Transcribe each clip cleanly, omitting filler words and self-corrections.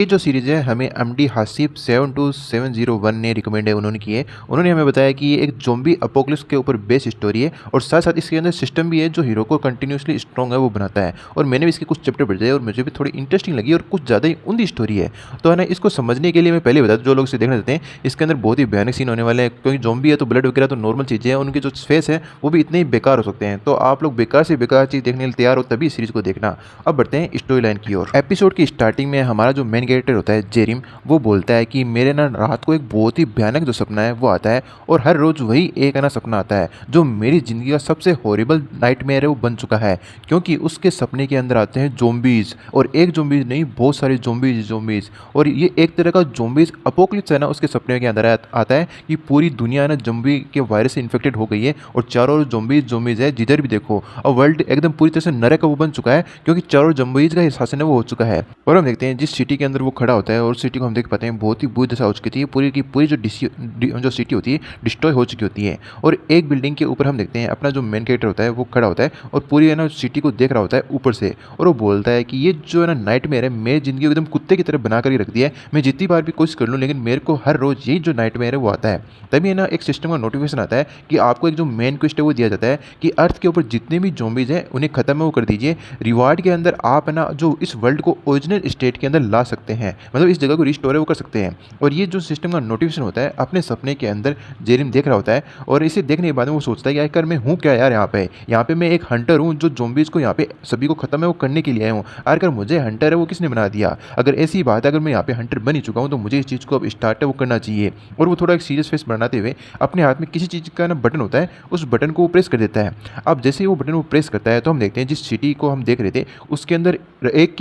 ये जो सीरीज़ है हमें एमडी हासिब 72701 ने रिकमेंड है उन्होंने की है। उन्होंने हमें बताया कि ये एक ज़ॉम्बी अपोकलिप्स के ऊपर बेस्ड स्टोरी है और साथ-साथ इसके अंदर सिस्टम भी है जो हीरो को कंटिन्यूअसली स्ट्रॉन्ग है वो बनाता है। और मैंने भी इसके कुछ चैप्टर पढ़े और मुझे भी थोड़ी इंटरेस्टिंग लगी और कुछ ज़्यादा ही उम्दा स्टोरी है। तो है ना, इसको समझने के लिए मैं पहले बता दूँ, जो लोग इसे देखना चाहते हैं, इसके अंदर बहुत ही भयानक सीन होने वाले हैं क्योंकि ज़ॉम्बी है तो ब्लड वगैरह तो नॉर्मल चीज़ें हैं, उनके जो फेस है वो भी इतने ही बेकार हो सकते हैं। तो आप लोग बेकार से बेकार चीज़ देखने के लिए तैयार हो तभी इस सीरीज़ को देखना। अब बढ़ते हैं स्टोरी लाइन की ओर। एपिसोड की स्टार्टिंग में हमारा जो मेन कैरेक्टर होता है जेरिम, वो बोलता है कि मेरे ना रात को एक बहुत ही भयानक जो सपना है वो आता है और हर रोज़ वही एक ना सपना आता है जो मेरी ज़िंदगी का सबसे हॉरिबल नाइटमेयर है वो बन चुका है। क्योंकि उसके सपने के अंदर आते हैं ज़ॉम्बीज़, और एक ज़ॉम्बीज़ नहीं, बहुत सारे ज़ॉम्बीज़। और ये एक तरह का ज़ॉम्बीज़ अपोकलिप्स है ना, उसके सपने के अंदर आता है कि पूरी दुनिया ना ज़ॉम्बी के वायरस से इन्फेक्टेड हो गई है और चारों ओर ज़ॉम्बीज़ है जिधर भी देखो। और वर्ल्ड एकदम पूरी तरह से नरक वो बन चुका है क्योंकि चारों ज़ॉम्बीज़ का शासन है वो हो चुका है। और हम देखते हैं जिस सिटी के अंदर वो खड़ा होता है, और सिटी को हम देख पाते हैं बहुत ही बुरी दशा हो चुकी थी, पूरी की पूरी जो सिटी होती है डिस्ट्रॉय हो चुकी होती है। और एक बिल्डिंग के ऊपर हम देखते हैं अपना जो मेन कैरेक्टर होता है वो खड़ा होता है और पूरी है ना सिटी को देख रहा होता है ऊपर से, और वो बोलता है कि ये जो है ना नाइटमेयर है मेरी ज़िंदगी को एकदम कुत्ते की तरह बना कर ही रख दिया है। मैं जितनी बार भी कोशिश कर लूँ लेकिन मेरे को हर रोज़ यही जो नाइटमेयर है वो आता है। तभी है ना एक सिस्टम का नोटिफिकेशन आता है कि आपको एक जो मेन क्वेस्ट है वो दिया जाता है कि अर्थ के ऊपर जितने भी ज़ॉम्बीज़ हैं उन्हें ख़त्म है वो कर दीजिए। रिवार्ड के अंदर आप है ना जो इस वर्ल्ड को ओरिजिनल स्टेट के अंदर ला सकते हैं, मतलब इस जगह को रिस्टोर है वो कर सकते हैं। और ये जो सिस्टम का नोटिफिकेशन होता है अपने सपने के अंदर जेरिम देख रहा होता है, और इसे देखने के बाद में वो सोचता है कि आखिर मैं हूँ क्या यार, यहाँ पे मैं एक हंटर हूँ जो ज़ॉम्बीज़ को यहाँ पे सभी को ख़त्म है वो करने के लिए आया हूँ। आखिर मुझे हंटर है वो किसने बना दिया? अगर ऐसी बात है, अगर मैं यहाँ पे हंटर बन ही चुका हूँ तो मुझे इस चीज़ को अब स्टार्ट है वो करना चाहिए। और वो थोड़ा एक सीरियस फेस बनाते हुए अपने हाथ में किसी चीज़ का ना बटन होता है, उस बटन को वो प्रेस कर देता है। अब जैसे ही वो बटन वो प्रेस करता है तो हम देखते हैं जिस सिटी को हम देख रहे थे उसके अंदर एक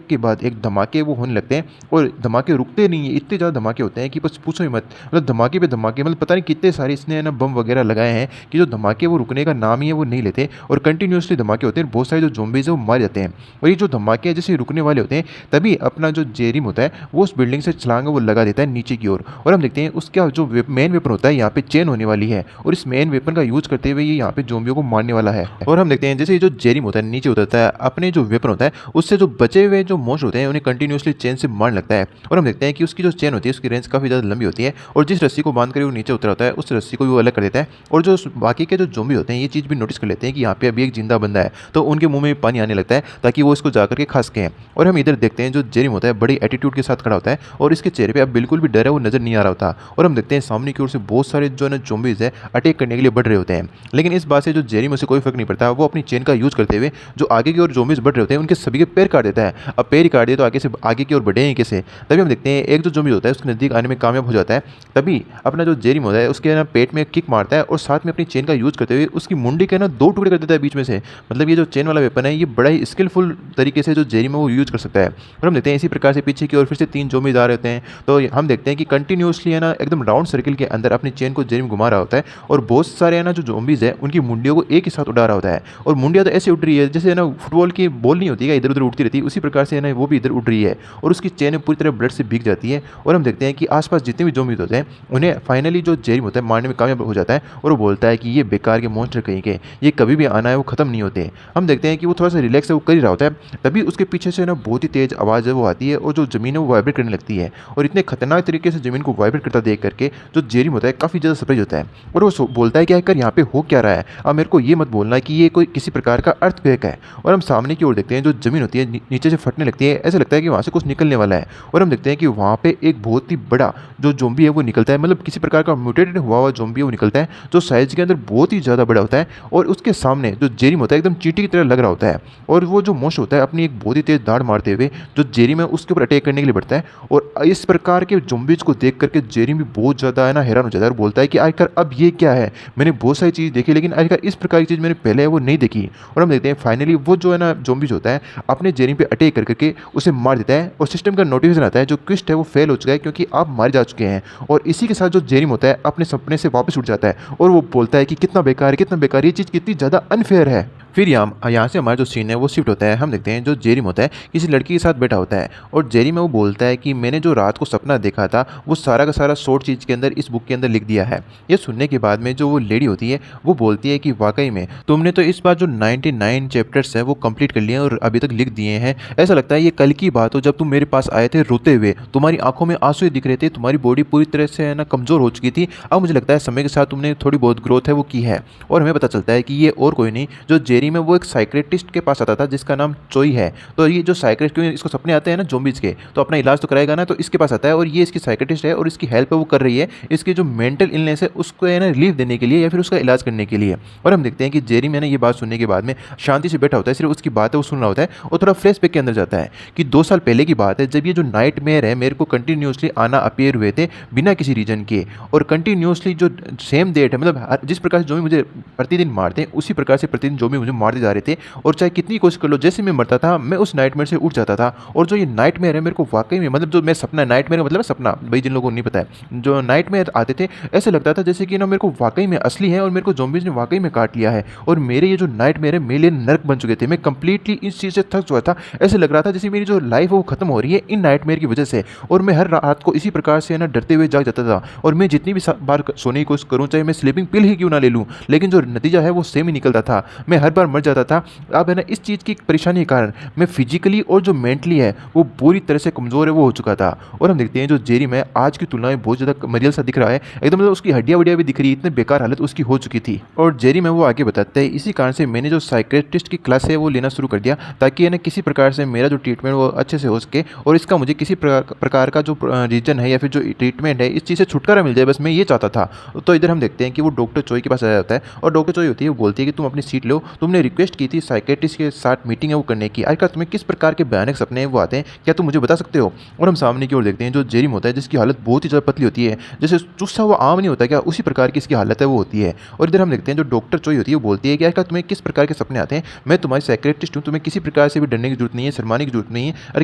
के बाद एक धमाके वो होने लगते हैं, और धमाके रुकते नहीं है, इतने ज़्यादा धमाके होते हैं कि बस पूछो ही मत। मतलब धमाके पे धमाके, मतलब पता नहीं कितने सारे इसने ना बम वगैरह लगाए हैं कि जो धमाके वो रुकने का नाम ही है वो नहीं लेते, और कंटिन्यूसली धमाके होते हैं। बहुत सारे जो ज़ॉम्बीज़ है वो मार जाते हैं, और ये जो धमाके जैसे रुकने वाले होते हैं तभी अपना जो जेरिम होता है वो उस बिल्डिंग से छलांग वो लगा देता है नीचे की ओर। और हम देखते हैं उसका जो मेन वेपन होता है यहाँ पे चेन होने वाली है, और इस मेन वेपन का यूज़ करते हुए ये यहाँ पे ज़ॉम्बियों को मारने वाला है। और हम देखते हैं जैसे ये जो जेरिम होता है नीचे उतरता है, अपने जो वेपन होता है उससे जो बचे हुए जो मोस्ट होते हैं उन्हें कंटिन्यूसली चेन से मारने लगता है। और हम देखते हैं कि उसकी जो चेन होती है उसकी रेंज काफ़ी ज़्यादा लंबी होती है, और जिस रस्सी को बांध कर वो नीचे उतरा होता है उस रस्सी को भी वो अलग कर देता है। और जो बाकी के जो ज़ॉम्बी होते हैं ये चीज़ भी नोटिस कर लेते हैं कि यहाँ पे अभी एक जिंदा बंदा है, तो उनके मुंह में भी पानी आने लगता है ताकि वो इसको जाकर के खा सकें। और हम इधर देखते हैं जो जेरिम होता है बड़ी एटीट्यूड के साथ खड़ा होता है, और इसके चेहरे पे अब बिल्कुल भी डर है वो नजर नहीं आ रहा होता। और हम देखते हैं सामने की ओर से बहुत सारे जो है ज़ॉम्बीज़ है अटैक करने के लिए बढ़ रहे होते हैं, लेकिन इस बात से जो जेरिम उसे कोई फर्क नहीं पड़ता। वो अपनी चेन का यूज़ करते हुए जो आगे की ओर ज़ॉम्बीज़ बढ़ रहे होते हैं उनके सभी के पैर काट देता है। अब पैर ही काट दिए तो आगे की ओर बढ़े कैसे? तभी हम देखते हैं एक जो ज़ॉम्बी होता है उसके नज़दीक आने में कामयाब हो जाता है। तभी अपना जो जेरिम होता है उसके ना पेट में किक मारता है, और साथ में अपनी चेन का यूज़ करते हुए उसकी मुंडी के ना 2 टुकड़े कर देता है बीच में से। मतलब ये जो चेन वाला वेपन है ये बड़ा ही स्किलफुल तरीके से जो जेरिम है वो यूज़ कर सकता है। और हम देखते हैं इसी प्रकार से पीछे की ओर फिर से 3 ज़ॉम्बीज़ आ रहे होते हैं, तो हम देखते हैं कि कंटिन्यूसली है ना एकदम राउंड सर्किल के अंदर अपनी चेन को जेरिम घुमा रहा होता है, और बहुत सारे है ना जो ज़ॉम्बीज़ है उनकी मुंडियों को एक ही साथ उड़ा रहा होता है। और मुंडियाँ तो ऐसे उड़ रही है जैसे है ना फुटबॉल की बॉल नहीं होती है इधर उधर उड़ती रहती है, उसी प्रकार से है ना वो भी इधर उड़ रही है, और उसकी चेन पूरी तरह ब्लड से भीग जाती है। और हम देखते हैं कि आसपास जितने भी ज़ॉम्बीज़ होते हैं उन्हें फाइनली जो जेरिम होता है मारने में कामयाब हो जाता है, और वो बोलता है कि ये बेकार के मॉन्स्टर कहीं के, ये कभी भी आना है वो ख़त्म नहीं होते। हम देखते हैं कि वो थोड़ा सा रिलैक्स है वो कर ही रहा होता है, तभी उसके पीछे से ना बहुत ही तेज़ आवाज़ है वो आती है, और जो ज़मीन है वो वाइब्रेट करने लगती है। और इतने खतरनाक तरीके से ज़मीन को वाइब्रेट करता देख करके जो जेरिम होता है काफ़ी ज़्यादा सरप्राइज होता है, और वो बोलता है कि आखिर यहाँ पे हो क्या रहा है। अब मेरे को ये मत बोलना कि ये कोई किसी प्रकार का अर्थक्वेक है। और हम सामने की ओर देखते हैं जो ज़मीन होती है नीचे से फटने लगती है, ऐसा लगता है कि वहाँ से कुछ निकलने वाला है। और हम देखते हैं कि वहाँ पे एक बहुत ही बड़ा जो ज़ॉम्बी है वो निकलता है, मतलब किसी प्रकार का म्यूटेटेड हुआ ज़ॉम्बी है वो निकलता है जो साइज के अंदर बहुत ही ज़्यादा बड़ा होता है, और उसके सामने जो जेरिम होता है एकदम चींटी की तरह लग रहा होता है। और वो जो मोश होता है अपनी एक बहुत ही तेज़ दाढ़ मारते हुए जो जेरिम है उसके ऊपर अटैक करने के लिए बढ़ता है। और इस प्रकार के ज़ॉम्बीज़ को देख करके जेरिम भी बहुत ज़्यादा है ना हैरान हो जाता है, और बोलता है कि आखिर अब ये क्या है, मैंने बहुत सारी चीज़ देखी लेकिन आखिर इस प्रकार की चीज़ मैंने पहले है वो नहीं देखी। और हम देखते हैं फाइनली वो जो है ना ज़ॉम्बीज़ होता है अपने जेरिम पे अटैक करके उसे मार देता है, और सिस्टम का नोटिफिकेशन आता है जो क्वेस्ट है वो फेल हो चुका है क्योंकि आप मारे जा चुके हैं। और इसी के साथ जो जेरिम होता है अपने सपने से वापस उठ जाता है, और वो बोलता है कि कितना बेकार, ये चीज़ कितनी ज़्यादा अनफेयर है। फिर यहाँ से हमारा जो सीन है वो शिफ्ट होता है। हम देखते हैं जो जेरिम होता है किसी लड़की के साथ बैठा होता है और जेरिम वो बोलता है कि मैंने जो रात को सपना देखा था वो सारा का सारा शॉर्ट चीज़ के अंदर इस बुक के अंदर लिख दिया है। ये सुनने के बाद में जो वो लेडी होती है वो बोलती है कि वाकई में तुमने तो इस बार जो 99 चैप्टर्स है वो कंप्लीट कर लिए हैं और अभी तक लिख दिए हैं। ऐसा लगता है ये कल की बात हो जब तुम मेरे पास आए थे रोते हुए, तुम्हारी आंखों में आंसू दिख रहे थे, तुम्हारी बॉडी पूरी तरह से है ना कमज़ोर हो चुकी थी। अब मुझे लगता है समय के साथ तुमने थोड़ी बहुत ग्रोथ है वो की है। और हमें पता चलता है कि ये और कोई नहीं जो जेरी में वो एक साइकेट्रिस्ट के पास आता था जिसका नाम चोई है। तो ये जो साइकेट्रिस्ट, क्योंकि इसको सपने आते हैं ना ज़ॉम्बीज़ के, तो अपना इलाज तो कराएगा ना, तो इसके पास आता है और ये इसकी साइकेट्रिस्ट है और इसकी हेल्प है वो कर रही है इसकी जो मेंटल इलनेस है उसको है ना रिलीफ देने के लिए या फिर उसका इलाज करने के लिए। और हम देखते हैं कि जेरी में ना ये बात सुनने के बाद में शांति से बैठा होता है, सिर्फ उसकी बात है वो सुन रहा होता है और थोड़ा फ्लैशबैक के अंदर जाता है कि 2 साल पहले की बात है जब ये जो नाइटमेयर है मेरे को कंटिन्यूसली आना अपीयर हुए थे बिना किसी रीजन के, और कंटिन्यूसली जो सेम डेट है, मतलब जिस प्रकार से जो भी मुझे प्रतिदिन मारते हैं उसी प्रकार से प्रतिदिन जो भी मुझे मारते जा रहे थे। और चाहे कितनी कोशिश कर लो, जैसे मैं मरता था मैं उस नाइटमेयर से उठ जाता था। और जो ये नाइटमेयर है मेरे को वाकई में, मतलब जो मैं सपना, नाइटमेयर मतलब सपना, भाई जिन लोगों को नहीं पता है, जो नाइटमेयर आते थे ऐसे लगता था जैसे कि ना मेरे को वाकई में असली है और मेरे को ज़ॉम्बीज़ ने वाकई में काट लिया है और मेरे ये जो नाइटमेयर है मेरे लिए नर्क बन चुके थे। मैं कंप्लीटली इस चीज़ से थक चुका था। ऐसे लग रहा था जैसे मेरी जो लाइफ है वो खत्म हो रही है इन नाइटमेयर की वजह से। और मैं हर रात को इसी प्रकार से ना डरते हुए जाग जाता था और मैं जितनी भी बार सोने की कोशिश करूँ, चाहे मैं स्लीपिंग पिल ही क्यों ना ले लूँ, लेकिन जो नतीजा है वो सेम ही निकलता था। मैं हर बार मर जाता था। अब है ना इस चीज़ की परेशानी के कारण मैं फिजिकली और जो मेंटली है वो पूरी तरह से कमज़ोर है वो हो चुका था। और हम देखते हैं जो जेरी में आज की तुलना में बहुत ज़्यादा मरियल सा दिख रहा है एकदम, मतलब उसकी हड्डियाँ वड्डियाँ भी दिख रही है, इतनी बेकार हालत उसकी हो चुकी थी। और जेरी में वो आगे बताते हैं इसी कारण से मैंने जो साइकेट्रिस्ट की क्लास है वो लेना शुरू कर दिया ताकि है ना किसी प्रकार से मेरा जो ट्रीटमेंट वो अच्छे से हो सके और इसका मुझे किसी प्रकार का जो रीजन है या फिर जो ट्रीटमेंट है इस चीज़ से छुटकारा मिल जाए, बस मैं ये चाहता था। तो इधर हम देखते हैं कि वो डॉक्टर चोई के पास आया जाता है और डॉक्टर चोई होती है वो बोलती है कि तुम अपनी सीट लो, तुमने रिक्वेस्ट की थी साइकेट्रिस्ट के साथ मीटिंग है वो करने की, आजकल तुम्हें किस प्रकार के भयानक सपने हैं वो आते हैं, क्या तुम मुझे बता सकते हो। और हम सामने की ओर देखते हैं जो जेरिम होता है जिसकी हालत बहुत ही ज़्यादा पतली होती है, जैसे चुस्सा हुआ आम नहीं होता क्या, उसी प्रकार की इसकी हालत है वो होती है। और इधर हम देखते हैं जो डॉक्टर चोई होती है वो बोलती है कि आजकल तुम्हें किस प्रकार के सपने आते हैं, मैं तुम्हारी साइकेट्रिस्ट हूँ, तुम्हें किसी प्रकार से भी डरने की जरूरत नहीं है, शर्माने की जरूरत नहीं है, और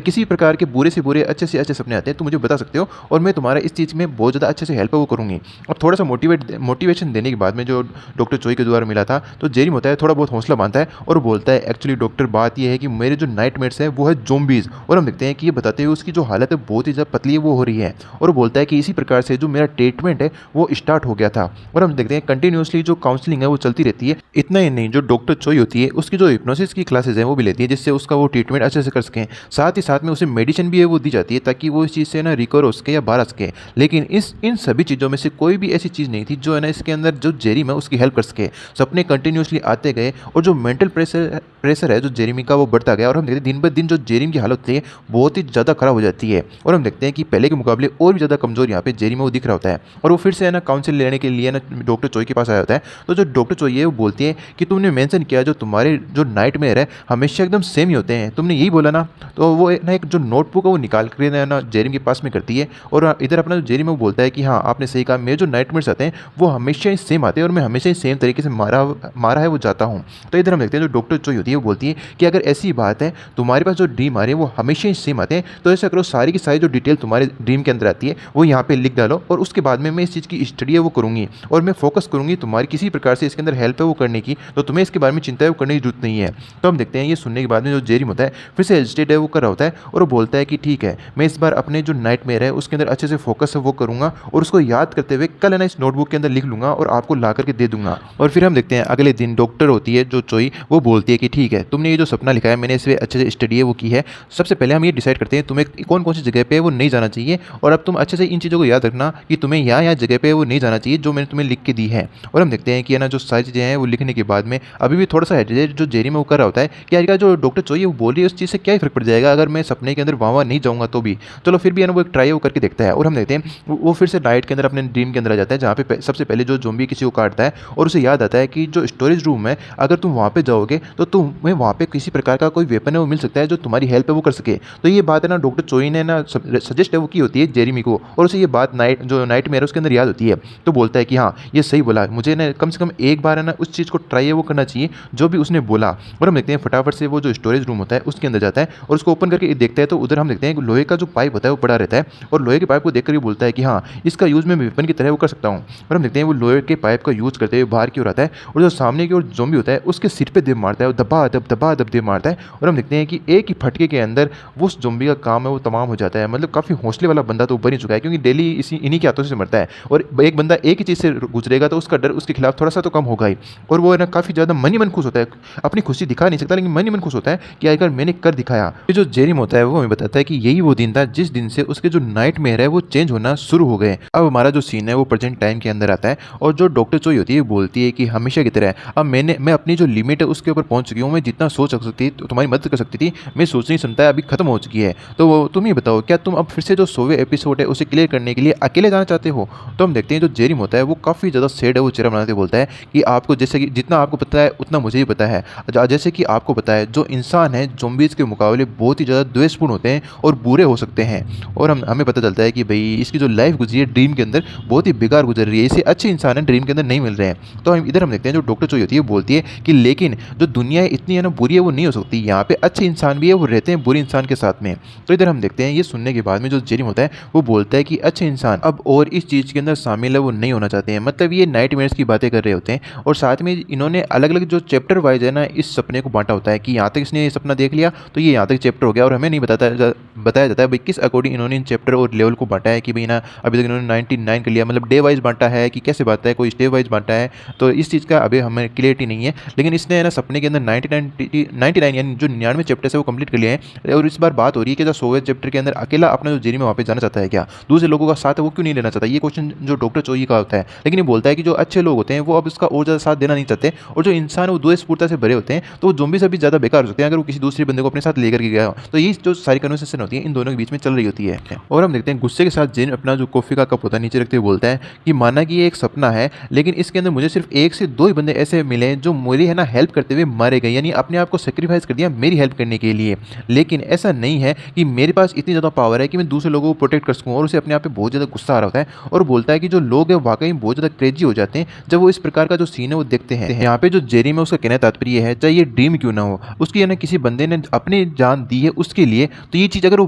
किसी प्रकार के बुरे से बुरे अच्छे से अच्छे सपने आते हैं तो मुझे बता सकते हो और मैं तुम्हारा इस चीज़ में बहुत ज़्यादा अच्छे से हेल्प वो करूँगी। अब थोड़ा सा मोटिवेशन देने के बाद में जो डॉक्टर चोई के द्वारा मिला था तो जेरिम होता है थोड़ा बहुत हौसला बांधता है और बोलता है एक्चुअली डॉक्टर बात यह है कि मेरे जो नाइटमेयर्स है वो है ज़ॉम्बीज़। और हम देखते हैं कि ये बताते हुए उसकी जो हालत है बहुत ही ज़्यादा पतली है वो हो रही है और बोलता है कि इसी प्रकार से जो मेरा ट्रीटमेंट है वो स्टार्ट हो गया था। और हम देखते हैं कंटिन्यूसली जो काउंसलिंग है वो चलती रहती है। इतना ही नहीं, जो डॉक्टर चोई होती है उसकी जो हिप्नोसिस की क्लासेज हैं वो भी लेती है जिससे उसका वो ट्रीटमेंट अच्छे से कर सकें। साथ ही साथ में उसे मेडिसिन भी है वो दी जाती है ताकि वो इस चीज़ से ना रिकवर हो सके या बाहर आ सके। लेकिन इन सभी चीज़ों में से कोई भी ऐसी चीज़ नहीं थी जो है ना इसके अंदर जो जेरिम है उसकी हेल्प कर सके। सपने कंटिन्यूसली आते गए और जो मेंटल प्रेशर है जो जेरिमी का वो बढ़ता गया और हम देखते हैं दिन ब दिन जो जेरिम की हालत होती है बहुत ही ज़्यादा खराब हो जाती है। और हम देखते हैं कि पहले के मुकाबले और भी ज़्यादा कमज़ोर यहाँ पे जेरिम वो दिख रहा होता है और वो फिर से है ना काउंसिल लेने के लिए ना डॉक्टर चोई के पास आया होता है। तो जो डॉक्टर चोई है वो बोलती है कि तुमने मेंशन किया जो तुम्हारे जो नाइटमेयर है हमेशा एकदम सेम ही होते हैं, तुमने यही बोला ना। तो वो ना एक जो नोटबुक है वो निकाल कर ना जेरिम के पास में करती है और इधर अपना जो जेरिम है वो बोलता है कि हाँ आपने सही कहा, मेरे जो नाइटमेयर्स आते हैं वो हमेशा ही सेम आते हैं और मैं हमेशा ही सेम तरीके से मारा है वो जाता हूँ। तो इधर हम देखते हैं जो डॉक्टर चोई होती है वो बोलती है कि अगर ऐसी बात है तुम्हारे पास जो ड्रीम आ रहे हैं वो हमेशा ही सेम आते हैं तो ऐसा करो सारी की सारी जो डिटेल तुम्हारे ड्रीम के अंदर आती है वो यहाँ पे लिख डालो और उसके बाद में मैं इस चीज़ की स्टडी है वो करूँगी और मैं फोकस करूँगी तुम्हारी किसी प्रकार से इसके अंदर हेल्प है वो करने की, तो तुम्हें इसके बारे में चिंता है वो करने की जरूरत नहीं है। तो हम देखते हैं ये सुनने के बाद में जो जेरिम होता है फिर से हेजिटेट है वो कर रहा होता है और वो बोलता है कि ठीक है मैं इस बार अपने जो नाइटमेयर है उसके अंदर अच्छे से फोकस है वो करूँगा और उसको याद करते हुए कल है ना इस नोटबुक के अंदर लिख लूँगा और आपको ला करके दे दूँगा। और फिर हम देखते हैं अगले दिन डॉक्टर होती है जो चोई वो बोलती है कि ठीक है तुमने ये जो सपना लिखा है मैंने इस पर अच्छे से स्टडी है वो की है, सबसे पहले हम ये डिसाइड करते हैं तुम्हें कौन कौन सी जगह पे वो नहीं जाना चाहिए और अब तुम अच्छे से इन चीज़ों को याद रखना कि तुम्हें यहाँ जगह पे वो नहीं जाना चाहिए जो मैंने तुम्हें लिख के दी है। और हम देखते हैं कि है ना जो सारी चीज़ें हैं वो लिखने के बाद में अभी भी थोड़ा सा हेजिटेट जो जेरी में वो कर रहा होता है कि आजकल जो डॉक्टर चोई वो बोल रही है उस चीज़ से क्या ही फर्क पड़ जाएगा अगर मैं सपने के अंदर वहाँ नहीं जाऊँगा तो भी, चलो फिर भी है ना वो एक ट्राई वो करके देखता है। और हम देखते हैं वो फिर से नाइट के अंदर अपने ड्रीम के अंदर आ जाता है जहाँ पे सबसे पहले जो ज़ॉम्बी किसी को काटता है और उसे याद आता है कि जो स्टोरेज रूम है अगर तुम वहाँ पे जाओगे तो तुम्हें वहाँ पे किसी प्रकार का कोई वेपन है वो मिल सकता है जो तुम्हारी हेल्प है वो कर सके। तो ये बात है ना डॉक्टर चोई ने ना सजेस्ट है वो की होती है जेरीमी को और उसे ये बात नाइटमेयर है उसके अंदर याद होती है। तो बोलता है कि हाँ ये सही बोला, मुझे ना कम से कम एक बार है ना उस चीज़ को ट्राई है वो करना चाहिए जो भी उसने बोला। और हम देखते हैं फटाफट से वो जो स्टोरेज रूम होता है उसके अंदर जाता है और उसको ओपन करके देखता है तो उधर हम देखते हैं लोहे का जो पाइप होता है वो पड़ा रहता है और लोहे के पाइप को देखकर ये बोलता है कि हाँ इसका यूज़ मैं वेपन की तरह वो कर सकता हूँ। और हम देखते हैं वो लोहे के पाइप का यूज़ करते हुए बाहर की ओर आता है और जो सामने की ओर ज़ॉम्बी होता है उसके उसके सिर पे दे मारता है, वो दबा दब दे मारता है और हम देखते हैं कि एक ही फटके के अंदर वो उस ज़ॉम्बी का काम है वो तमाम हो जाता है। मतलब काफ़ी हौसले वाला बंदा तो बन ही चुका है, क्योंकि डेली इन्हीं के हाथों से मरता है और एक बंदा एक ही चीज़ से गुजरेगा तो उसका डर उसके खिलाफ थोड़ा सा तो कम होगा ही। और वो है ना काफ़ी ज़्यादा मन ही मन खुश होता है, अपनी खुशी दिखा नहीं सकता लेकिन मन ही मन खुश होता है कि आखिर मैंने कर दिखाया। ये जो जेरिम होता है वो हमें बताता है कि यही वो दिन था जिस दिन से उसके जो नाइटमेयर है वो चेंज होना शुरू हो गए। अब हमारा जो सीन है वो प्रेजेंट टाइम के अंदर आता है और जो डॉक्टर चोई होती है बोलती है कि हमेशा की तरह अब मैं अपनी जो लिमिट है उसके ऊपर पहुंच चुकी हूँ, मैं जितना सोच सकती थी तुम्हारी मदद कर सकती थी, मैं सोचने की क्षमता अभी खत्म हो चुकी है। तो वो तुम ही बताओ, क्या तुम अब फिर से जो 100वें एपिसोड है उसे क्लियर करने के लिए अकेले जाना चाहते हो? तो हम देखते हैं जो जेरिम होता है वो काफ़ी ज़्यादा सैड है, वो चेहरा बनाते बोलता है कि आपको जैसे कि जितना आपको पता है उतना मुझे ही पता है। जैसे कि आपको पता है जो इंसान है ज़ॉम्बीज़ के मुकाबले बहुत ही ज़्यादा द्वेषपूर्ण होते हैं और बुरे हो सकते हैं। और हमें पता चलता है कि भाई इसकी जो लाइफ गुजरी है ड्रीम के अंदर बहुत ही बेकार गुजर रही है, इसे अच्छे इंसान है ड्रीम के अंदर नहीं मिल रहे हैं। तो हम देखते हैं जो डॉक्टर चोई होती है बोलती है कि लेकिन जो दुनिया इतनी है ना बुरी है वो नहीं हो सकती, यहाँ पे अच्छे इंसान भी है, वो रहते हैं बुरे इंसान के साथ में। तो इधर हम देखते हैं ये सुनने के बाद में जो जेरिम होता है वो बोलता है कि अच्छे इंसान अब और इस चीज़ के अंदर शामिल है वो नहीं होना चाहते हैं। मतलब ये नाइटमेयर्स की बातें कर रहे होते हैं और साथ में इन्होंने अलग अलग जो चैप्टर वाइज है ना इस सपने को बांटा होता है कि यहाँ तक इसने ये सपना देख लिया तो ये यहाँ तक चैप्टर हो गया, और हमें नहीं बताया जाता है भाई किस अकॉर्डिंग इन्होंने इन चैप्टर और लेवल को बांटा है कि भाई ना अभी तक इन्होंने 99 कर लिया, मतलब डे वाइज बांटा है कि कैसे बांटा है, कोई स्टेप वाइज बांटा है, तो इस चीज़ का अभी हमें क्लियरिटी नहीं है। लेकिन इसने ना सपने के अंदर 99 यानी जो 99 चैप्टर्स है वो कंप्लीट कर लिए हैं। और इस बार बात हो रही है कि जो 100वें चैप्टर के अंदर अकेला अपना जो जेरी में वापस जाना चाहता है, क्या दूसरे लोगों का साथ है वो क्यों नहीं लेना चाहता? ये क्वेश्चन जो डॉक्टर चोई का होता है। लेकिन ये बोलता है कि जो अच्छे लोग होते हैं वो अब इसका और ज़्यादा साथ देना नहीं चाहते, और जो इंसान है वो द्वेषपूर्णता से भरे होते हैं, तो वो ज़ॉम्बी से भी ज़्यादा बेकार हो सकते हैं अगर वो किसी दूसरे बंदे को अपने साथ लेकर के गया हो। तो ये जो सारी कन्वर्सेशन होती है इन दोनों के बीच में चल रही होती है। और हम देखते हैं गुस्से के साथ जेन अपना जो कॉफ़ी का कप होता है नीचे रखते हुए बोलता है कि माना कि ये एक सपना है, लेकिन इसके अंदर मुझे सिर्फ 1 से 2 ही बंदे ऐसे मिले जो मेरी है ना हेल्प करते हुए मारे गए, यानी अपने आप को सेक्रीफाइस कर दिया मेरी हेल्प करने के लिए। लेकिन ऐसा नहीं है कि मेरे पास इतनी ज़्यादा पावर है कि मैं दूसरे लोगों को प्रोटेक्ट कर सकूँ। और उसे अपने आप पे बहुत ज़्यादा गुस्सा आ रहा होता है और बोलता है कि जो लोग हैं वाकई बहुत ज़्यादा क्रेजी हो जाते हैं जब वो इस प्रकार का जो सीन है वो देखते हैं। यहाँ पे जो जेरी में उसका कहना तात्पर्य है, चाहे ये ड्रीम क्यों ना हो, उसकी है ना किसी बंदे ने अपनी जान दी है उसके लिए, तो ये चीज़ अगर वो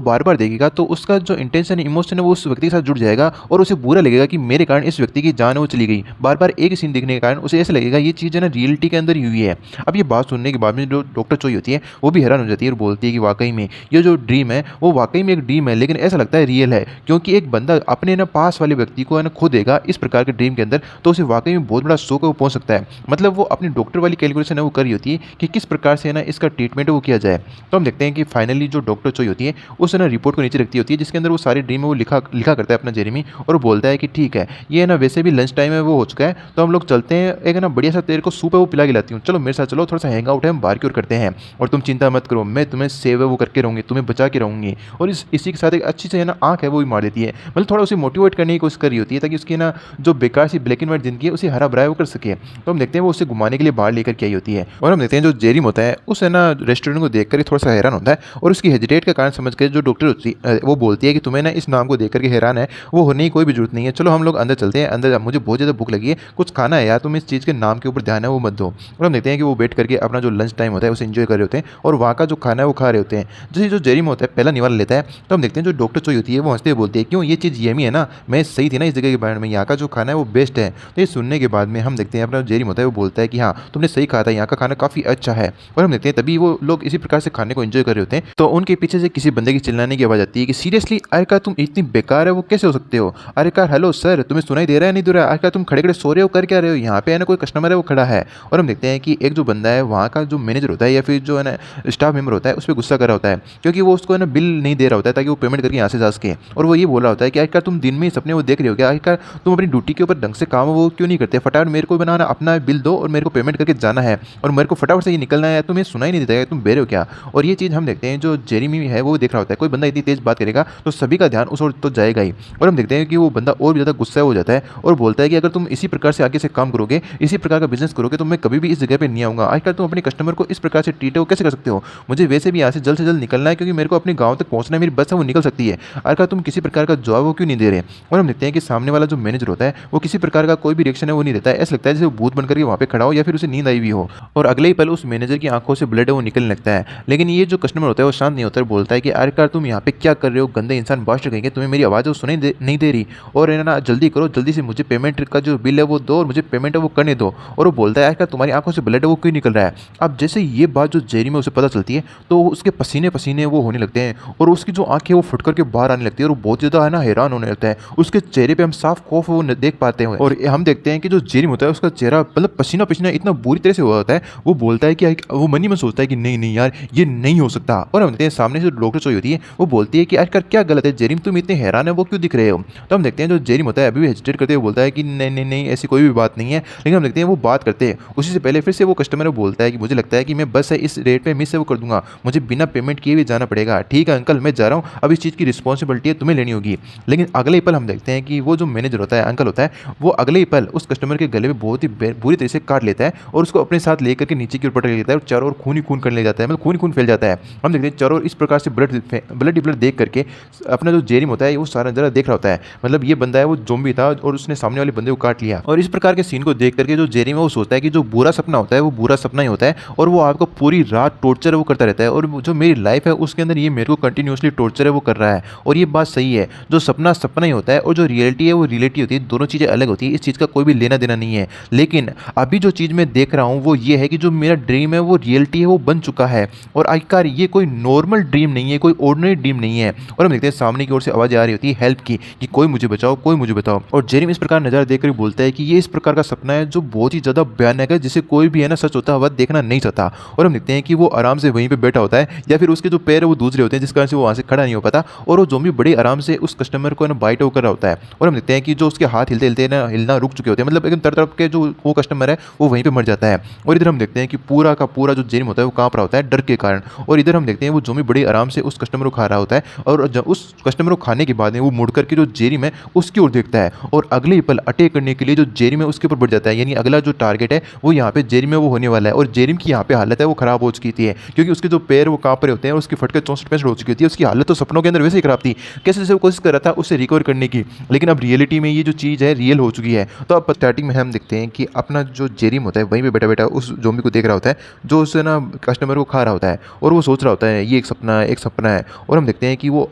बार बार देखेगा तो उसका जो इंटेंशन इमोशन है वो उस व्यक्ति के साथ जुड़ जाएगा और उसे बुरा लगेगा कि मेरे कारण इस व्यक्ति की जान वो चली गई। बार बार एक सीन देखने के कारण उसे ऐसा लगेगा ये चीज़ है ना रियलिटी के अंदर ही हुई है। अब ये बात सुनने के बाद में जो डॉक्टर चोई होती है वो भी हैरान हो जाती है और बोलती है कि वाकई में ये जो ड्रीम है वो वाकई में एक ड्रीम है, लेकिन ऐसा लगता है रियल है, क्योंकि एक बंदा अपने ना पास वाले व्यक्ति को है ना खो देगा इस प्रकार के ड्रीम के अंदर, तो उसे वाकई में बहुत बड़ा शौक है वो पहुंच सकता है। मतलब वो अपनी डॉक्टर वाली कैलकुलेशन है वो करी होती है कि किस प्रकार से है ना इसका ट्रीटमेंट वो किया जाए। तो हम देखते हैं कि फाइनली जो डॉक्टर चोई होती है उस ना रिपोर्ट को नीचे रखती होती है जिसके अंदर वो सारे ड्रीम है वो लिखा करता है अपना जेरेमी, और बोलता है कि ठीक है ये ना वैसे भी लंच टाइम है वो हो चुका है, तो हम लोग चलते हैं, एक ना बढ़िया सा तेरे को सूप है वो पिला खिलाती हूँ, चलो मेरे साथ चलो, थोड़ा सा हैंग आउट है हम बाहर की ओर करते हैं, और तुम चिंता मत करो मैं तुम्हें सेव है वो करके रहूँगी, तुम्हें बचा के रहूँगी। और इसी के साथ एक अच्छी से है ना आँख है वो भी मार देती है, मतलब थोड़ा उसे मोटिवेट करने की कोशिश कर रही होती है ताकि उसकी ना जो बेकार सी ब्लैक एंड व्हाइट जिंदगी है उसे हरा भरा वो कर सके। तो हम देखते हैं वो उसे घुमाने के लिए बाहर लेकर के आई होती है, और हम देखते हैं जो जेरिम होता है उस है ना रेस्टोरेंट को देख कर थोड़ा सा हैरान होता है, और उसकी हेजिटेट का कारण समझ कर जो डॉक्टर होती है वो बोलती है कि तुम्हें ना इस नाम को देख करके हैरान है वो होने की कोई भी जरूरत नहीं है, चलो हम लोग अंदर चलते हैं, अंदर मुझे बहुत ज़्यादा भूख लगी है, कुछ खाना है यार, तुम इस चीज़ के नाम के ऊपर ध्यान है वो मत दो। और हम देखते हैं कि वो बैठ करके अपना जो लंच टाइम होता है उसे एंजॉय कर रहे होते हैं और वहाँ का जो खाना है वो खा रहे होते हैं। जैसे जो जेरिम होता है पहला निवाला लेता है, तो हम देखते हैं जो डॉक्टर चोई होती है वो हंसते हुए बोलती है क्यों ये चीज़ यमी है ना, मैं सही थी ना इस जगह के बारे में, यहाँ का जो खाना है वो बेस्ट है। तो ये सुनने के बाद में हम देखते हैं अपना जेरिम होता है वो बोलता है कि हाँ तुमने सही कहा था, यहाँ का खाना काफ़ी अच्छा है। और हम देखते हैं तभी वो लोग इसी प्रकार से खाने को एंजॉय कर रहे होते हैं, तो उनके पीछे से किसी बंदे की चिल्लाने की आवाज़ आती है कि सीरियसली आयका तुम इतनी बेकार है वो कैसे हो सकते हो? अरे कार हेलो सर, तुम्हें सुनाई दे रहा है नहीं दे रहा है? आयका तुम खड़े खड़े सो रहे हो, कर क्या रहे हो? यहाँ पे है ना कोई कस्टमर है वो खड़ा है। और हम देखते हैं कि एक जो बंदा है वहाँ का जो मैनेजर होता है या फिर जो है ना स्टाफ मेंबर होता है उस पर गुस्सा कर रहा होता है, क्योंकि वो उसको है ना बिल नहीं दे रहा होता है ताकि वो पेमेंट करके यहाँ से जा सके। और वो ये बोल रहा होता है कि आखिर तुम दिन में ही सपने वो देख रहे हो क्या? आखिर तुम अपनी ड्यूटी के ऊपर ढंग से काम वो क्यों नहीं करते? फटाफट मेरे को बनाना अपना बिल दो और मेरे को पेमेंट करके जाना है, और मेरे को फटाफट से ये निकलना है, तुम्हें सुनाई नहीं देता है तुम बेरे हो क्या? और ये चीज़ हम देखते हैं जो जेरेमी है वो देख रहा होता है, कोई बंदा इतनी तेज बात करेगा तो सभी का ध्यान उस ओर तो जाएगा ही। और हम देखते हैं कि वो बंदा और भी ज़्यादा गुस्सा हो जाता है और बोलता है कि अगर तुम इसी प्रकार से आगे से काम करोगे, इसी प्रकार का बिजनेस करोगे, तो मैं कभी भी इस जगह पे नहीं आऊँगा। आजकल तुम अपने कस्टमर को इस प्रकार से ट्रीट है वो कैसे कर सकते हो? मुझे वैसे भी यहाँ से जल्द निकलना है, क्योंकि मेरे को अपने गाँव तक पहुँचना है, मेरी बस है वो निकल सकती है। आजकल तुम किसी प्रकार का जवाब वो क्यों नहीं दे रहे? और हम देखते हैं कि सामने वाला जो मैनेजर होता है वो किसी प्रकार का कोई भी रिएक्शन है वो नहीं देता है, ऐसा लगता है जैसे वो भूत बनकर के वहाँ पे खड़ा हो या फिर उसे नींद आई हुई हो। और अगले ही पल उस मैनेजर की आंखों से ब्लड है वो निकलने लगता है, लेकिन ये जो कस्टमर होता है वो शांत नहीं होता है, बोलता है कि आखिरकार तुम यहाँ पे क्या कर रहे हो? गंदे इंसान, बादशाह कहेंगे, तुम्हें मेरी आवाज़ सुनाई नहीं दे रही, और है ना जल्दी करो, जल्दी से मुझे पेमेंट का जो बिल है वो दो और मुझे पेमेंट है वो करने दो। और वो बोलता है आखिर तुम्हारी आंखों से से ब्लड है वो क्यों निकल रहा है। अब जैसे ये बात जो जेरी में उसे पता चलती है तो उसके पसीने पसीने वो होने लगते हैं और उसकी जो आंखें वो फुट करके बाहर आने लगती है और वो बहुत ज़्यादा है ना हैरान होने लगता है। उसके चेहरे पे हम साफ खौफ वो देख पाते हैं और हम देखते हैं कि जो जेरी होता है उसका चेहरा मतलब पसीना पसीना इतना बुरी तरह से हुआ होता है। वो बोलता है कि वो मन ही मन सोचता है कि नहीं नहीं यार ये नहीं हो सकता। और हम देखते हैं सामने से डॉक्टर चोई होती है वो बोलती है कि आजकल क्या गलत है जेरिम, तुम इतने हैरान है वो क्यों दिख रहे हो। तो हम देखते हैं जो जेरिम होता है अभी भी हेजिटेट करते हुए बोलता है कि नहीं नहीं नहीं ऐसी कोई भी बात नहीं है। लेकिन हम देखते हैं वो बात करते हैं उसी से पहले फिर से वो कस्टमर बोलता है कि मुझे लगता है कि मैं बस है इस रेट पे मिस से वो कर दूंगा, मुझे बिना पेमेंट किए भी जाना पड़ेगा। ठीक है अंकल मैं जा रहा हूँ, अब इस चीज़ की रिस्पॉन्सिबिलिटी है तुम्हें लेनी होगी। लेकिन अगले ही पल हम देखते हैं कि वो जो मैनेजर होता है अंकल होता है वो अगले ही पल उस कस्टमर के गले में बहुत ही बुरी तरह से काट लेता है और उसको अपने साथ लेकर के नीचे की ओर पटक लेता है और चारों ओर खून ही खून करने लग जाता है, मतलब खून ही खून फैल जाता है। हम देखते हैं चारों ओर इस प्रकार से ब्लड देख करके अपना जो जेरिम होता है वो सारा नज़ारा देख रहा होता है, मतलब ये बंदा है वो ज़ॉम्बी था और उसने सामने वाले बंदे को काट लिया। और इस प्रकार के सीन को देख करके जो जेरिम है वो सोचता है कि जो बुरा सपना होता है वो बुरा सपना ही होता है और वो आपको पूरी रात टॉर्चर वो करता रहता है और जो मेरी लाइफ है उसके अंदर ये मेरे को कंटिन्यूसली टॉर्चर है वो कर रहा है। और ये बात सही है, जो सपना सपना ही होता है और जो रियलिटी है वो रियलिटी होती है, दोनों चीज़ें अलग होती है, इस चीज़ का कोई भी लेना देना नहीं है। लेकिन अभी जो चीज़ मैं देख रहा हूँ वो ये है कि जो मेरा ड्रीम है वो रियलिटी है वो बन चुका है और आखिरकार ये कोई नॉर्मल ड्रीम नहीं है, कोई ऑर्डिनरी ड्रीम नहीं है। और हम देखते हैं सामने की ओर से आवाज़ आ रही होती है हेल्प की कि कोई मुझे बचाओ कोई मुझे बताओ। और जेरिम इस प्रकार नज़ारा देखकर बोलता है कि ये इस प्रकार का सपना है जो बहुत ही ज़्यादा भयानक है, जिसे कोई भी है ना सच होता हुआ देखना नहीं चाहता। और हम देखते हैं कि वो आराम से वहीं पे बैठा होता है या फिर उसके जो पैर है वो दूसरे होते हैं जिस कारण से वो वहाँ से खड़ा नहीं हो पाता और वो ज़ॉम्बी बड़े आराम से उस कस्टमर को ना बाइट कर रहा होता है। और हम देखते हैं कि जो उसके हाथ हिलते हिलते ना हिलना रुक चुके होते हैं, मतलब एकदम तरफ के जो वो कस्टमर है वो वहीं पे मर जाता है। और इधर हम देखते हैं कि पूरा का पूरा जो जेरिम होता है वो कांप रहा होता है डर के कारण। और इधर हम देखते हैं वो ज़ॉम्बी बड़े आराम से उस कस्टमर को खा रहा होता है और जब उस कस्टमर को खाने के बाद में वो मुड़ करके जो जेरिम है उसकी ओर देखता है और अगले ही पल अटैक करने के लिए जो जेरिम है उसके ऊपर बढ़ जाता है, यानी अगला जो टारगेट है वो यहाँ पे जेरिम है वो होने वाला है। और जेरिम की यहाँ पे हालत है वो खराब हो चुकी थी क्योंकि उसके जो पैर वो कांप रहे होते हैं, उसकी फटकर 64 हो चुकी थी, उसकी हालत तो सपनों के अंदर वैसे ही खराब थी, कैसे जैसे वो कोशिश कर रहा था उससे रिकवर करने की, लेकिन अब रियलिटी में ये जो चीज़ है रियल हो चुकी है। तो अब स्टार्टिंग में हम देखते हैं कि अपना जो जेरिम होता है वहीं पे बैठा बैठा उस ज़ॉम्बी को देख रहा होता है जो उससे ना कस्टमर को खा रहा होता है और वो सोच रहा होता है ये एक सपना है एक सपना है। और हम देखते हैं कि वो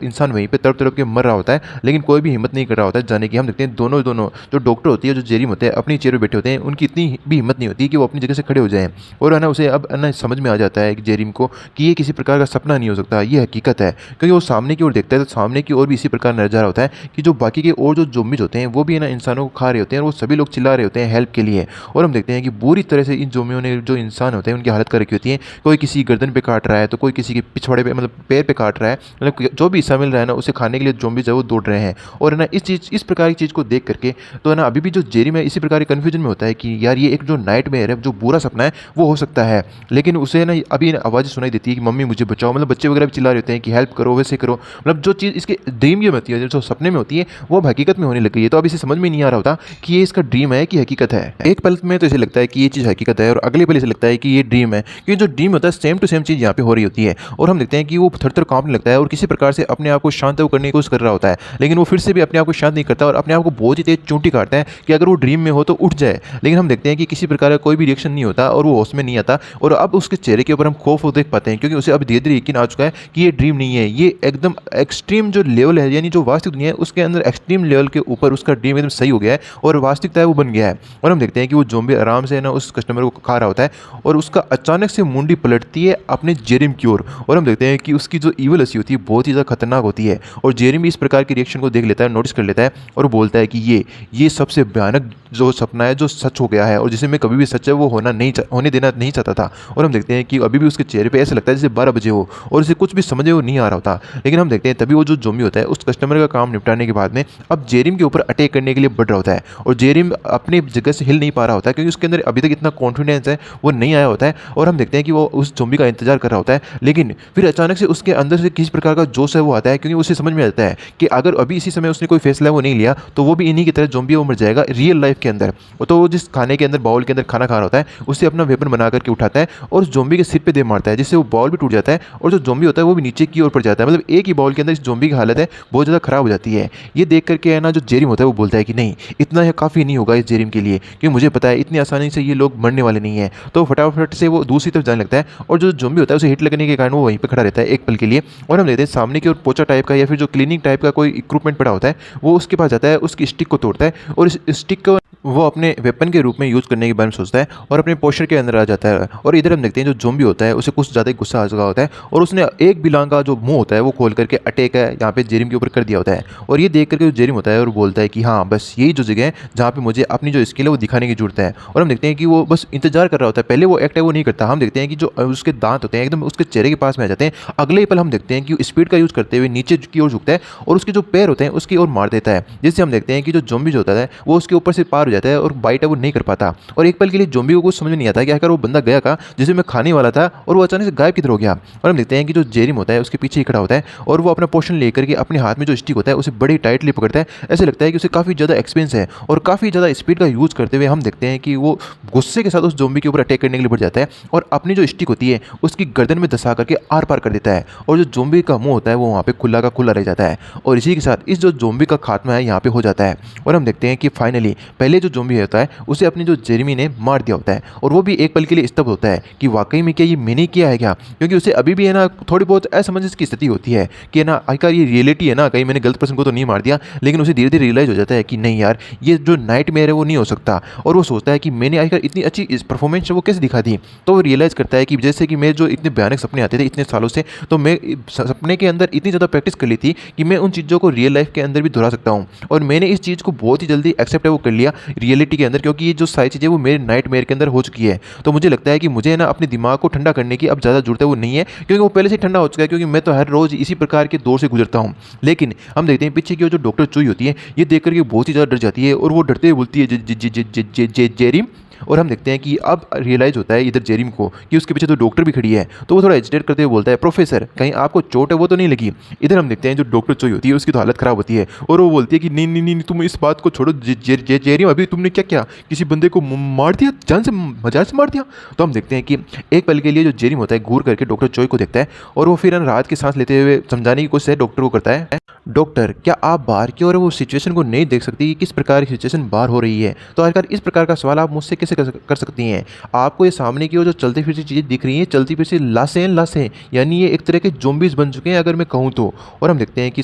इंसान वहीं पे तड़प तड़प के मर रहा होता है लेकिन कोई भी हिम्मत नहीं कर रहा होता है जाने की। हम देखते हैं दोनों जो डॉक्टर होती है जो जेरिम होते हैं अपनी चेयर पर बैठे होते हैं, उनकी इतनी भी हिम्मत नहीं होती कि वो अपनी जगह से खड़े हो जाएं। और है ना उसे अब है ना समझ में आ जाता है कि जेरिम को कि ये किसी प्रकार का सपना नहीं हो सकता, ये हकीकत है। क्योंकि वो सामने की ओर देखता है तो सामने की ओर भी इसी प्रकार नज़ारा होता है कि जो बाकी के और जो ज़ॉम्बीज़ होते हैं वो भी है ना इंसानों को खा रहे होते हैं और वो सभी लोग चिल्ला रहे होते हैं हेल्प के लिए। और हम देखते हैं कि बुरी तरह से इन ज़ॉम्बियों ने जो इंसान होते हैं उनकी हालत कर रखी होती है, कोई किसी गर्दन पे काट रहा है तो कोई किसी के पिछवाड़े पे मतलब पैर पे काट रहा है, मतलब जो भी हिस्सा मिल रहा है ना उसे खाने के लिए ज़ॉम्बीज़ है वो दौड़ रहे हैं। और है ना इस प्रकार की चीज़ को देख करके तो है ना अभी भी जो जेरिम है इसी प्रकार के कन्फ्यूजन में होता है कि यार ये एक जो नाइटमेयर है जो बुरा सपना है वो हो सकता है। लेकिन उसे ना अभी आवाज़ सुनाई देती है कि मम्मी मुझे बचाओ, मतलब बच्चे वगैरह भी चिल्ला रहे होते हैं कि हेल्प करो वैसे करो, मतलब जो चीज़ इसके ड्रीम में होती है जो सपने में होती है वो अब हकीकत में होने लग गई है। तो अब इसे समझ में नहीं आ रहा होता कि ये इसका ड्रीम है कि हकीकत है। एक पल में तो इसे लगता है कि ये चीज़ हकीकत है और अगले पल इसे लगता है कि ये ड्रीम है, क्योंकि जो ड्रीम होता है सेम टू सेम चीज़ यहाँ पे हो रही होती है। और हम देखते हैं कि वो थर-थर काँपने लगता है और किसी प्रकार से अपने आप को शांत करने की कोशिश कर रहा होता है, लेकिन वो फिर से भी अपने आप को शांत नहीं करता और अपने आप को बहुत ही तेज चूंटी काटता है कि अगर वो ड्रीम में हो तो उठ जाए। लेकिन हम देखते हैं कि किसी प्रकार का कोई भी रिएक्शन नहीं होता और वो होश में नहीं आता। और अब उसके चेहरे के ऊपर हम खौफ देख पाते हैं क्योंकि उसे अब धीरे-धीरे यकीन आ चुका है कि ये ड्रीम नहीं है, ये एकदम एक्सट्रीम जो लेवल है, यानी जो वास्तविक दुनिया है उसके अंदर एक्सट्रीम लेवल के ऊपर उसका ड्रीम एकदम सही हो गया है और वास्तविकता है वो बन गया है। और हम देखते हैं कि वो ज़ॉम्बी आराम से ना उस कस्टमर को खा रहा होता है और उसका अचानक से मुंडी पलटती है अपने जेरिम की ओर। और हम देखते हैं कि उसकी जो ईविल हंसी होती है बहुत ही ज़्यादा खतरनाक होती है और जेरिम भी इस प्रकार के रिएक्शन को देख लेता है, नोटिस कर लेता है और बोलता है कि ये सबसे भयानक जो सपना है जो सच हो गया है और जिसे मैं कभी भी सच है वो होने देना नहीं चाहता था। और हम देखते हैं कि अभी भी उसके चेहरे पे ऐसा लगता है जैसे 12 बजे हो और उसे कुछ भी समझ वो नहीं आ रहा होता। लेकिन हम देखते हैं तभी वो जो ज़ॉम्बी होता है उस कस्टमर का काम निपटाने के बाद में अब जेरिम के ऊपर अटैक करने के लिए बढ़ रहा होता है और जेरिम अपनी जगह से हिल नहीं पा रहा होता है क्योंकि उसके अंदर अभी तक इतना कॉन्फिडेंस है वो नहीं आया होता है। और हम देखते हैं कि वो उस ज़ॉम्बी का इंतजार कर रहा होता है, लेकिन फिर अचानक से उसके अंदर से किस प्रकार का जोश है वो आता है क्योंकि उसे समझ में आता है कि अगर अभी इसी समय उसने कोई फैसला वो नहीं लिया तो वो भी इन्हीं की तरह ज़ॉम्बी वो मर जाएगा रियल लाइफ के अंदर। तो वो जिस खाने के अंदर बाउल के अंदर खाना खा रहा होता है उससे अपना वेपन बना करके उठाता है और उस ज़ॉम्बी के सिर पे दे मारता है जिससे वो बाउल भी टूट जाता है और जो ज़ॉम्बी होता है वो भी नीचे की ओर पड़ जाता है। मतलब एक ही बाउल के अंदर इस ज़ॉम्बी की हालत है बहुत ज़्यादा खराब हो जाती है। ये देख करके है ना जो जेरिम होता है वो बोलता है कि नहीं इतना काफ़ी नहीं होगा इस जेरिम के लिए, क्योंकि मुझे पता है इतनी आसानी से ये लोग मरने वाले नहीं है। तो फटाफट से वो दूसरी तरफ जाने लगता है और जो ज़ॉम्बी होता है उसे हिट लगने के कारण वो वहीं पर खड़ा रहता है एक पल के लिए। और हम देखते हैं सामने की ओर पोचा टाइप का या फिर जो क्लीनिंग टाइप का कोई इक्विपमेंट पड़ा होता है वो उसके पास जाता है, उसकी स्टिक को तोड़ता है और इस स्टिक को वो अपने वेपन के रूप में यूज़ करने के बारे में सोचता है और अपने पोस्चर के अंदर आ जाता है। और इधर हम देखते हैं जो ज़ॉम्बी होता है उसे कुछ ज़्यादा ही गुस्सा आ चुका होता है और उसने एक बिलांग का जो मुंह होता है वो खोल करके अटैक है यहाँ पे जेरिम के ऊपर कर दिया होता है। और ये देख करके जो जेरिम होता है और बोलता है कि हाँ बस यही जो जगह है जहाँ पे मुझे अपनी जो स्किल है वो दिखाने की जरूरत है। और हम देखते हैं कि वो बस इंतजार कर रहा होता है, पहले वो एक्ट है वो नहीं करता। हम देखते हैं कि जो उसके दांत होते हैं एकदम उसके चेहरे के पास में आ जाते हैं। अगले ही पल हम देखते हैं कि स्पीड का यूज़ करते हुए नीचे की ओर झुकता है और उसके जो पैर होते हैं उसकी ओर मार देता है, जिससे हम देखते हैं कि जो ज़ॉम्बी जो होता है वो उसके ऊपर से पार हो जाता है और बाइट है वो नहीं कर पाता। और एक पल के लिए ज़ॉम्बी को कुछ समझ में नहीं आता कि आखिर वो बंदा गया कहाँ जिसे मैं खाने वाला था और वो अचानक से गायब किधर हो गया। और हम देखते हैं कि जो जेरिम होता है उसके पीछे ही खड़ा होता है और वो अपना पोर्शन लेकर के अपने हाथ में जो स्टिक होता है उसे बड़ी टाइटली पकड़ता है। ऐसे लगता है कि उसे काफ़ी ज़्यादा एक्सपीरियंस है और काफ़ी ज़्यादा स्पीड का यूज़ करते हुए हम देखते हैं कि वो गुस्से के साथ उस ज़ॉम्बी के ऊपर अटैक करने के लिए बढ़ जाता है और अपनी जो स्टिक होती है उसकी गर्दन में धंसा करके आर पार कर देता है। और जो ज़ॉम्बी का मुंह होता है वो वहाँ पे खुला का खुला रह जाता है और इसी के साथ इस जो ज़ॉम्बी का खात्मा है यहाँ पे हो जाता है। और हम देखते हैं कि फाइनली पहले जो ज़ॉम्बी होता है उसे अपनी जो जेरेमी ने मार दिया होता है और वो भी एक पल के लिए स्तब्ध होता है कि वाकई में क्या ये मैंने किया है क्या, क्योंकि उसे अभी भी है ना थोड़ी बहुत असमंजस की स्थिति होती है कि है ना आखिर ये रियलिटी है ना, कहीं मैंने गलत पर्सन को तो नहीं मार दिया। लेकिन उसे धीरे धीरे रियलाइज हो जाता है कि नहीं यार ये जो नाइटमेयर है वो नहीं हो सकता और वो सोचता है कि मैंने आखिर इतनी अच्छी परफॉर्मेंस वो कैसे दिखा दी। तो वो रियलाइज़ करता है कि जैसे कि मेरे जो इतने भयानक सपने आते थे इतने सालों से, तो मैं सपने के अंदर इतनी ज़्यादा प्रैक्टिस कर ली थी कि मैं उन चीज़ों को रियल लाइफ के अंदर भी दोहरा सकता हूँ। और मैंने इस चीज़ को बहुत ही जल्दी एक्सेप्ट है वो कर लिया रियलिटी के अंदर, क्योंकि ये जो सारी चीज़ें वो मेरे नाइटमेयर के अंदर हो चुकी है। तो मुझे लगता है कि मुझे ना अपने दिमाग को ठंडा करने की अब ज़्यादा जरूरत है वो नहीं है, क्योंकि वो पहले से ठंडा हो चुका है, क्योंकि मैं तो हर रोज़ इसी प्रकार के दौर से गुजरता हूँ। लेकिन हम देखते हैं पीछे की जो डॉक्टर चुई होती है ये देख करके बहुत ही ज़्यादा डर जाती है और वो डरते हुए बोलती है जेरिम। और हम देखते हैं कि अब रियलाइज़ होता है इधर जेरिम को कि उसके पीछे तो डॉक्टर भी खड़ी है। तो वो थोड़ा एजिटेट करते हुए बोलता है प्रोफेसर कहीं आपको चोट है वो तो नहीं लगी। इधर हम देखते हैं जो डॉक्टर चोई होती है उसकी तो हालत ख़राब होती है और वो बोलती है कि नहीं नहीं नहीं तुम इस बात को छोड़ो जेरिम, अभी तुमने क्या किया, किसी बंदे को मार दिया, जान से मजाक से मार दिया। तो हम देखते हैं कि एक पल के लिए जो जेरिम होता है घूर करके डॉक्टर चोई को देखता है और वो फिर राहत की सांस लेते हुए समझाने की कोशिश डॉक्टर को करता है, डॉक्टर क्या आप बाहर की और वो सिचुएशन को नहीं देख सकती कि किस प्रकार की सिचुएशन बाहर हो रही है। तो आखिर इस प्रकार का सवाल आप मुझसे कैसे कर सकती हैं। आपको ये सामने की ओर जो चलती फिरती चीज़ें दिख रही हैं, चलती फिरती लाशें, यानी ये एक तरह के ज़ॉम्बीज बन चुके हैं अगर मैं कहूँ तो। और हम देखते हैं कि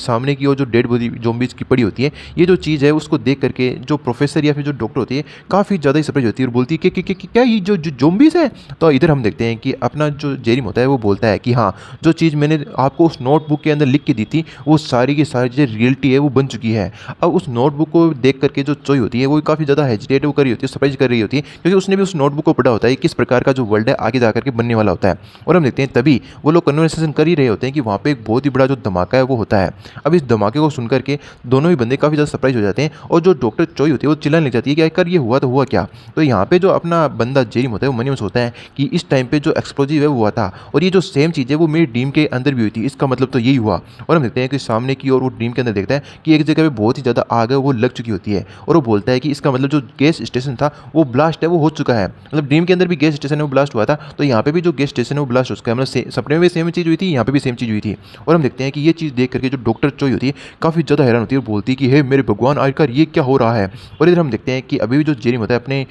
सामने की ओर जो डेड बॉडी ज़ॉम्बीज की पड़ी होती है, ये जो चीज़ है उसको देख करके जो प्रोफेसर या फिर जो डॉक्टर होती है काफ़ी ज़्यादा ही सरप्राइज होती है और बोलती है कि क्या ये जो ज़ॉम्बीज है। तो इधर हम देखते हैं कि अपना जो जेरिम होता है वो बोलता है कि हाँ जो चीज़ मैंने आपको उस नोटबुक के अंदर लिख के दी थी वो सारी की सारी चीज़ें रियलिटी है वो बन चुकी है। अब उस नोटबुक को देख करके जो चोई होती है वो काफ़ी ज़्यादा हेजिटेट कर रही होती है, सरप्राइज कर रही होती है, क्योंकि उसने भी उस नोटबुक को पढ़ा होता है किस प्रकार का जो वर्ल्ड है आगे जाकर के बनने वाला होता है। और हम देखते हैं तभी वो लोग कन्वर्सेशन कर ही रहे होते हैं कि वहाँ पे एक बहुत ही बड़ा जो धमाका है वो होता है। अब इस धमाके को सुन करके दोनों ही बंदे काफ़ी ज़्यादा सरप्राइज हो जाते हैं और जो डॉक्टर चोई होती है वो चिल्लाने लग जाती है कि आखिर ये हुआ तो हुआ क्या। तो यहाँ पे जो अपना बंदा जेरिम होता है वो मनी होता है कि इस टाइम पे जो एक्सप्लोजिव है वो हुआ था और ये जो सेम चीज़ है वो मेरी ड्रीम के अंदर भी हुई थी, इसका मतलब तो यही हुआ। और हम देखते हैं कि सामने की ओर वो ड्रीम के अंदर देखता है कि एक जगह पे बहुत ही ज़्यादा आग है वो लग चुकी होती है और वो बोलता है कि इसका मतलब जो गैस स्टेशन था वो ब्लास्ट है वो हो चुका है। मतलब ड्रीम के अंदर भी गैस स्टेशन है वो ब्लास्ट हुआ था, तो यहाँ पे भी जो गैस स्टेशन है वो ब्लास्ट हो चुका है। मतलब सपने में भी सेम चीज़ हुई थी, यहाँ पे भी सेम चीज़ हुई थी। और हम देखते हैं कि ये चीज़ देख करके जो डॉक्टर चोई होती है काफ़ी ज़्यादा हैरान होती है और बोलती है कि हे मेरे भगवान आखिरकार ये क्या हो रहा है। और इधर हम देखते हैं कि अभी भी जो जेरिम होता है अपने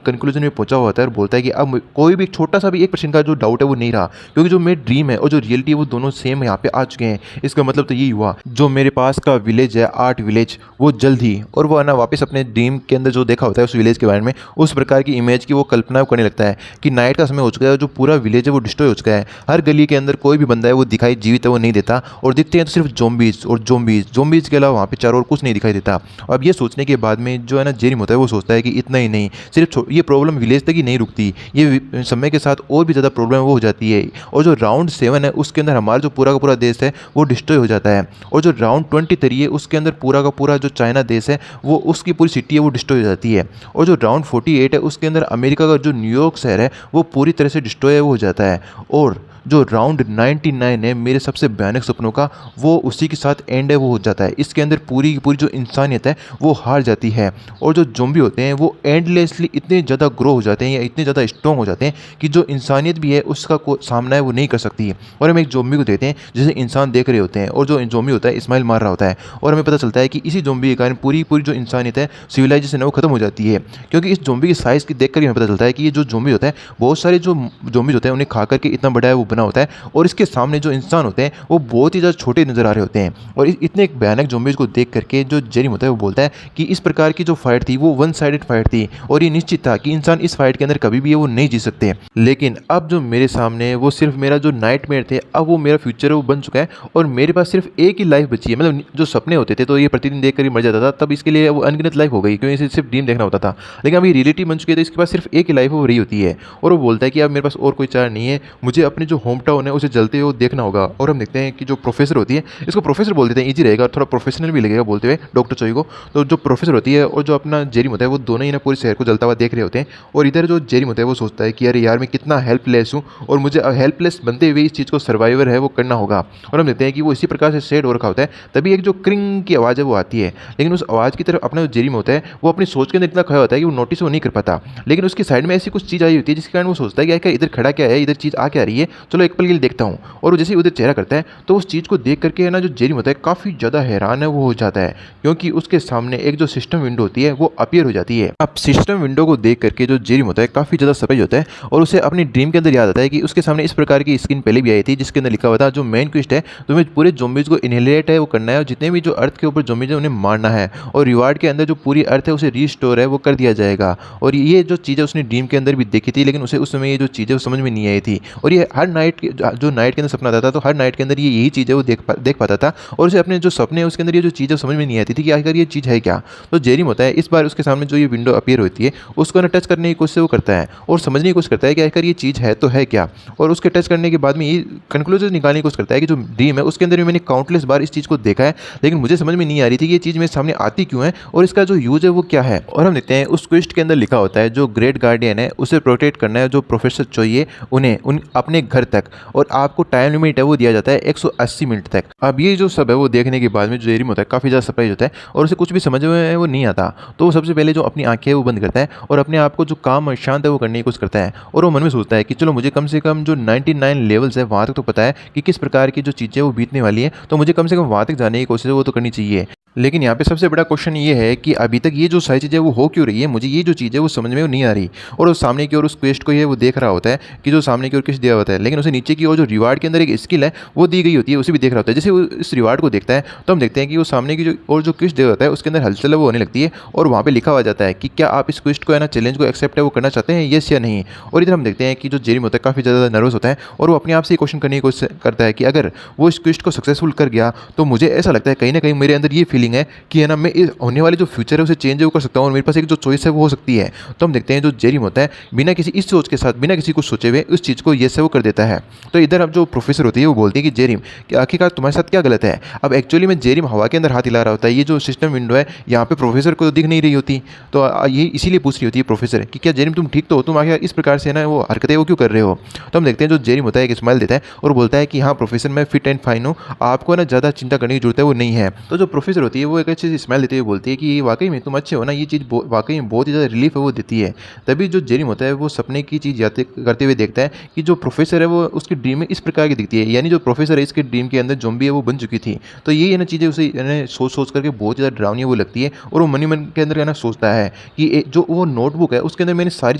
कंक्लूजन में पहुंचा हुआ होता है और बोलता है कि अब कोई भी छोटा सा भी 1% का जो डाउट है वो नहीं रहा, क्योंकि जो मेरी ड्रीम है और जो रियलिटी है वो दोनों सेम यहाँ पे आ चुके हैं। इसका मतलब तो यही हुआ जो मेरे पास का विलेज है आर्ट विलेज वो जल्द ही, और वो है ना वापस अपने ड्रीम के अंदर जो देखा होता है उस विलेज के बारे में उस प्रकार की इमेज की वो कल्पना करने लगता है कि नाइट का समय हो चुका है, जो पूरा विलेज है वो डिस्ट्रॉय हो चुका है। हर गली के अंदर कोई भी बंदा है वो दिखाई जीवित है वो नहीं देता और दिखते हैं तो सिर्फ ज़ॉम्बीज के अलावा वहाँ पे चारों ओर कुछ नहीं दिखाई देता। अब ये सोचने के बाद में जो है ना जेरिम होता है वो सोचता है कि इतना ही नहीं, सिर्फ ये प्रॉब्लम विलेज तक ही नहीं रुकती, ये समय के साथ और भी ज़्यादा प्रॉब्लम वो हो जाती है। और जो राउंड 7 है उसके अंदर हमारा जो पूरा का पूरा देश है वो डिस्ट्रॉय हो जाता है। और जो राउंड 23 है उसके अंदर पूरा का पूरा जो चाइना देश है वो उसकी पूरी सिटी है वो डिस्ट्रॉय हो जाती है। और जो राउंड 48 है उसके अंदर अमेरिका का जो न्यूयॉर्क शहर है वो पूरी तरह से डिस्ट्रॉय हो जाता है। और जो राउंड 99 है मेरे सबसे भयानक सपनों का वो उसी के साथ एंड है वो हो जाता है। इसके अंदर पूरी की पूरी जो इंसानियत है वो हार जाती है और जो ज़ॉम्बी होते हैं वो एंडलेसली इतने ज़्यादा ग्रो हो जाते हैं या इतने ज़्यादा स्ट्रॉन्ग हो जाते हैं कि जो इंसानियत भी है उसका सामना है वो नहीं कर सकती। और हम एक ज़ॉम्बी को देखते हैं जिसे इंसान देख रहे होते हैं और जो ज़ॉम्बी होता है स्माइल मार रहा होता है और हमें पता चलता है कि इसी ज़ॉम्बी के कारण पूरी पूरी जो इंसानियत है सिविलाइजेशन है वो खत्म हो जाती है। क्योंकि इस ज़ॉम्बी की साइज़ की देख कर ही हमें पता चलता है कि ये जो ज़ॉम्बी होता है बहुत सारे जो ज़ॉम्बीज होते हैं उन्हें खा करके इतना बड़ा है वो बना होता है और इसके सामने जो इंसान होते हैं वो बहुत ही ज़्यादा छोटे नज़र आ रहे होते हैं। और इतने एक भयानक ज़ॉम्बीज़ को देख करके जो जेरी होता है वो बोलता है कि इस प्रकार की जो फाइट थी वो वन साइडेड फाइट थी और ये निश्चित था कि इंसान इस फाइट के अंदर कभी भी वो नहीं जीत सकते। लेकिन अब जो मेरे सामने वो सिर्फ मेरा जो नाइटमेयर थे, अब वो मेरा फ्यूचर है वो बन चुका है और मेरे पास सिर्फ एक ही लाइफ बची है। मतलब जो सपने होते थे तो ये प्रतिदिन देख कर ही मर जाता था, तब इसके लिए वो अनगिनत लाइफ हो गई क्योंकि इसे सिर्फ ड्रीम देखना होता था। लेकिन अभी रियलिटी बन चुकी है तो इसके पास सिर्फ एक ही लाइफ है, वो रही होती है। और वो बोलता है कि अब मेरे पास और कोई चारा नहीं है, मुझे अपने जो होम टाउन है उसे जलते हुए देखना होगा। और हम देखते हैं कि जो प्रोफेसर होती है, इसको प्रोफेसर बोल देते हैं, ईजी रहेगा और थोड़ा प्रोफेशनल भी लगेगा बोलते हुए डॉक्टर चोई को। तो जो प्रोफेसर होती है और जो अपना जेरी होता है वो दोनों ही ना पूरे शहर को जलता हुआ देख रहे होते हैं। और इधर जो जेरी होता है वो सोचता है कि अरे यार मैं कितना हेल्पलेस हूँ और मुझे हेल्पलेस बनते हुए इस चीज़ को सर्वाइवर है वो करना होगा। और हम देखते हैं कि वो इसी प्रकार से सेट हो रखा होता है। तभी एक जो क्रिंग की आवाज़ है वो आती है, लेकिन उस आवाज़ की तरफ अपना जो जेरी होता है वो अपनी सोच के अंदर इतना खोया होता है कि वो नोटिस वो नहीं कर पाता। लेकिन उसकी साइड में ऐसी कुछ चीज़ आई होती है जिसके कारण वो सोचता है कि आखिर इधर खड़ा क्या है, इधर चीज़ आ क्या रही है, चलो एक पल के लिए देखता हूँ। और वो जैसे ही उधर चेहरा करता है तो उस चीज़ को देख करके है ना जो जेरी होता है काफ़ी ज़्यादा हैरान है वो हो जाता है, क्योंकि उसके सामने एक जो सिस्टम विंडो होती है वो अपीयर हो जाती है। अब सिस्टम विंडो को देख करके जो जेरी होता है काफ़ी ज़्यादा सरप्राइज होता है और उसे अपनी ड्रीम के अंदर याद आता है कि उसके सामने इस प्रकार की स्क्रीन पहले भी आई थी जिसके अंदर लिखा हुआ था जो मेन क्वेस्ट है तुम्हें पूरे ज़ॉम्बीज़ को इनहेलेट है वो करना है और जितने भी जो अर्थ के ऊपर ज़ॉम्बीज़ है उन्हें मारना है और रिवार्ड के अंदर जो पूरी अर्थ है उसे रीस्टोर है वो कर दिया जाएगा। और ये जो चीज़ें उसने ड्रीम के अंदर भी देखी थी, लेकिन उसे उस समय ये जो चीज़ें वो समझ में नहीं आई थी। और ये हर नाइट जो नाइट के अंदर सपना आता था तो हर नाइट के अंदर ये यही चीज़ें वो देख पाता था और उसे अपने जो सपने हैं उसके अंदर ये जो चीज़ें समझ में नहीं आती थी कि आखिर ये चीज़ है क्या। तो जेरी होता है इस बार उसके सामने जो ये विंडो अपीयर होती है उसको ना टच करने की कोशिश वो करता है और समझने की कोशिश करता है कि आखिर ये चीज़ है तो है क्या। और उसके टच करने के बाद में ये कंक्लूजन निकालने की कोशिश करता है कि जो ड्रीम है उसके अंदर भी मैंने काउंटलेस बार इस चीज़ को देखा है, लेकिन मुझे समझ में नहीं आ रही थी कि ये चीज़ मेरे सामने आती क्यों है और इसका जो यूज़ है वो क्या है। और हम देखते हैं उस क्वेस्ट के अंदर लिखा होता है जो ग्रेट गार्डियन है उसे प्रोटेक्ट करना है जो प्रोफेसर चाहिए उन्हें अपने घर तक, और आपको टाइम लिमिट है वो दिया जाता है 180 मिनट तक। अब ये जो सब है वो देखने के बाद में जो जेरी होता है काफ़ी ज़्यादा सरप्राइज होता है और उसे कुछ भी समझ में वो नहीं आता। तो वो सबसे पहले जो अपनी आंखें है वो बंद करता है और अपने आप को जो काम और शांत है वो करने की कोशिश करता है। और वो मन में सोचता है कि चलो मुझे कम से कम जो 99 लेवल्स है वहाँ तक तो पता है कि किस प्रकार की जो चीज़ें वो बीतने वाली है, तो मुझे कम से कम वहाँ तक जाने की कोशिश है वो तो करनी चाहिए। लेकिन यहाँ पे सबसे बड़ा क्वेश्चन ये है कि अभी तक ये जो सारी चीज़ें वो हो क्यों रही है, मुझे ये जो चीज़ है वो समझ में वो नहीं आ रही। और उस सामने की ओर उस क्वेस्ट को ये वो देख रहा होता है कि जो सामने की ओर किस दिया होता है, लेकिन उसे नीचे की ओर जो रिवार्ड के अंदर एक स्किल है वो दी गई होती है उसे भी देख रहा होता है। जैसे वो इस रिवार्ड को देखता है तो हम देखते हैं कि वो सामने की जो और जो क्वेस्ट दिया होता है उसके अंदर हलचल वो होने लगती है और वहाँ पर लिखा हुआ जाता है कि क्या आप इस क्वेस्ट को है ना चैलेंज को एक्सेप्ट है वो करना चाहते हैं, येस या नहीं। और इधर हम देखते हैं कि जो जेरी होता है काफ़ी ज़्यादा नर्वस होता है और वो अपने आप से क्वेश्चन करने की कोशिश करता है कि अगर वो इस क्वेस्ट को सक्सेसफुल कर गया तो मुझे ऐसा लगता है कहीं ना कहीं मेरे अंदर ये फीलिंग है कि है ना मैं इस होने वाले जो फ्यूचर है उसे चेंज वो कर सकता हूँ और मेरे पास एक जो चॉइस है वो हो सकती है। तो हम देखते हैं जो जेरी होता है बिना किसी इस सोच के साथ बिना किसी को सोचे हुए उस चीज़ को येस है वो कर देता है। तो इधर अब जो प्रोफेसर होती है वो बोलती है कि जेरिम कि आखिरकार तुम्हारे साथ क्या गलत है। अब एक्चुअली में जेरिम हवा के अंदर हाथ हिला रहा होता है, ये जो सिस्टम विंडो है यहाँ पे प्रोफेसर को दिख नहीं रही होती, तो ये इसीलिए पूछ रही होती है प्रोफेसर कि क्या जेरिम तुम ठीक तो हो, तुम आखिर इस प्रकार से ना वो हरकतें वो क्यों कर रहे हो। तो हम देखते हैं जो जेरिम होता है एक स्माइल देता है और बोलता है कि हाँ प्रोफेसर मैं फिट एंड फाइन हूँ, आपको ना ज़्यादा चिंता करने की जरूरत है वो नहीं है। तो जो प्रोफेसर होती है वो एक अच्छी स्माइल देते हुए बोलती है कि वाकई में तुम अच्छे हो ना, ये चीज़ वाकई में बहुत ही ज़्यादा रिलीफ है वो देती है। तभी जो जेरिम होता है वो सपने की चीज़ याद करते हुए देखता है कि जो प्रोफेसर है वो उसकी ड्रीम में इस प्रकार की दिखती है, यानी जो प्रोफेसर है इसके ड्रीम के अंदर ज़ॉम्बी है वो बन चुकी थी। तो ये है ना चीज़ें उसे सोच करके बहुत ज़्यादा डरावनी वो लगती है और वो मन के अंदर है ना सोचता है कि जो वो नोटबुक है उसके अंदर मैंने सारी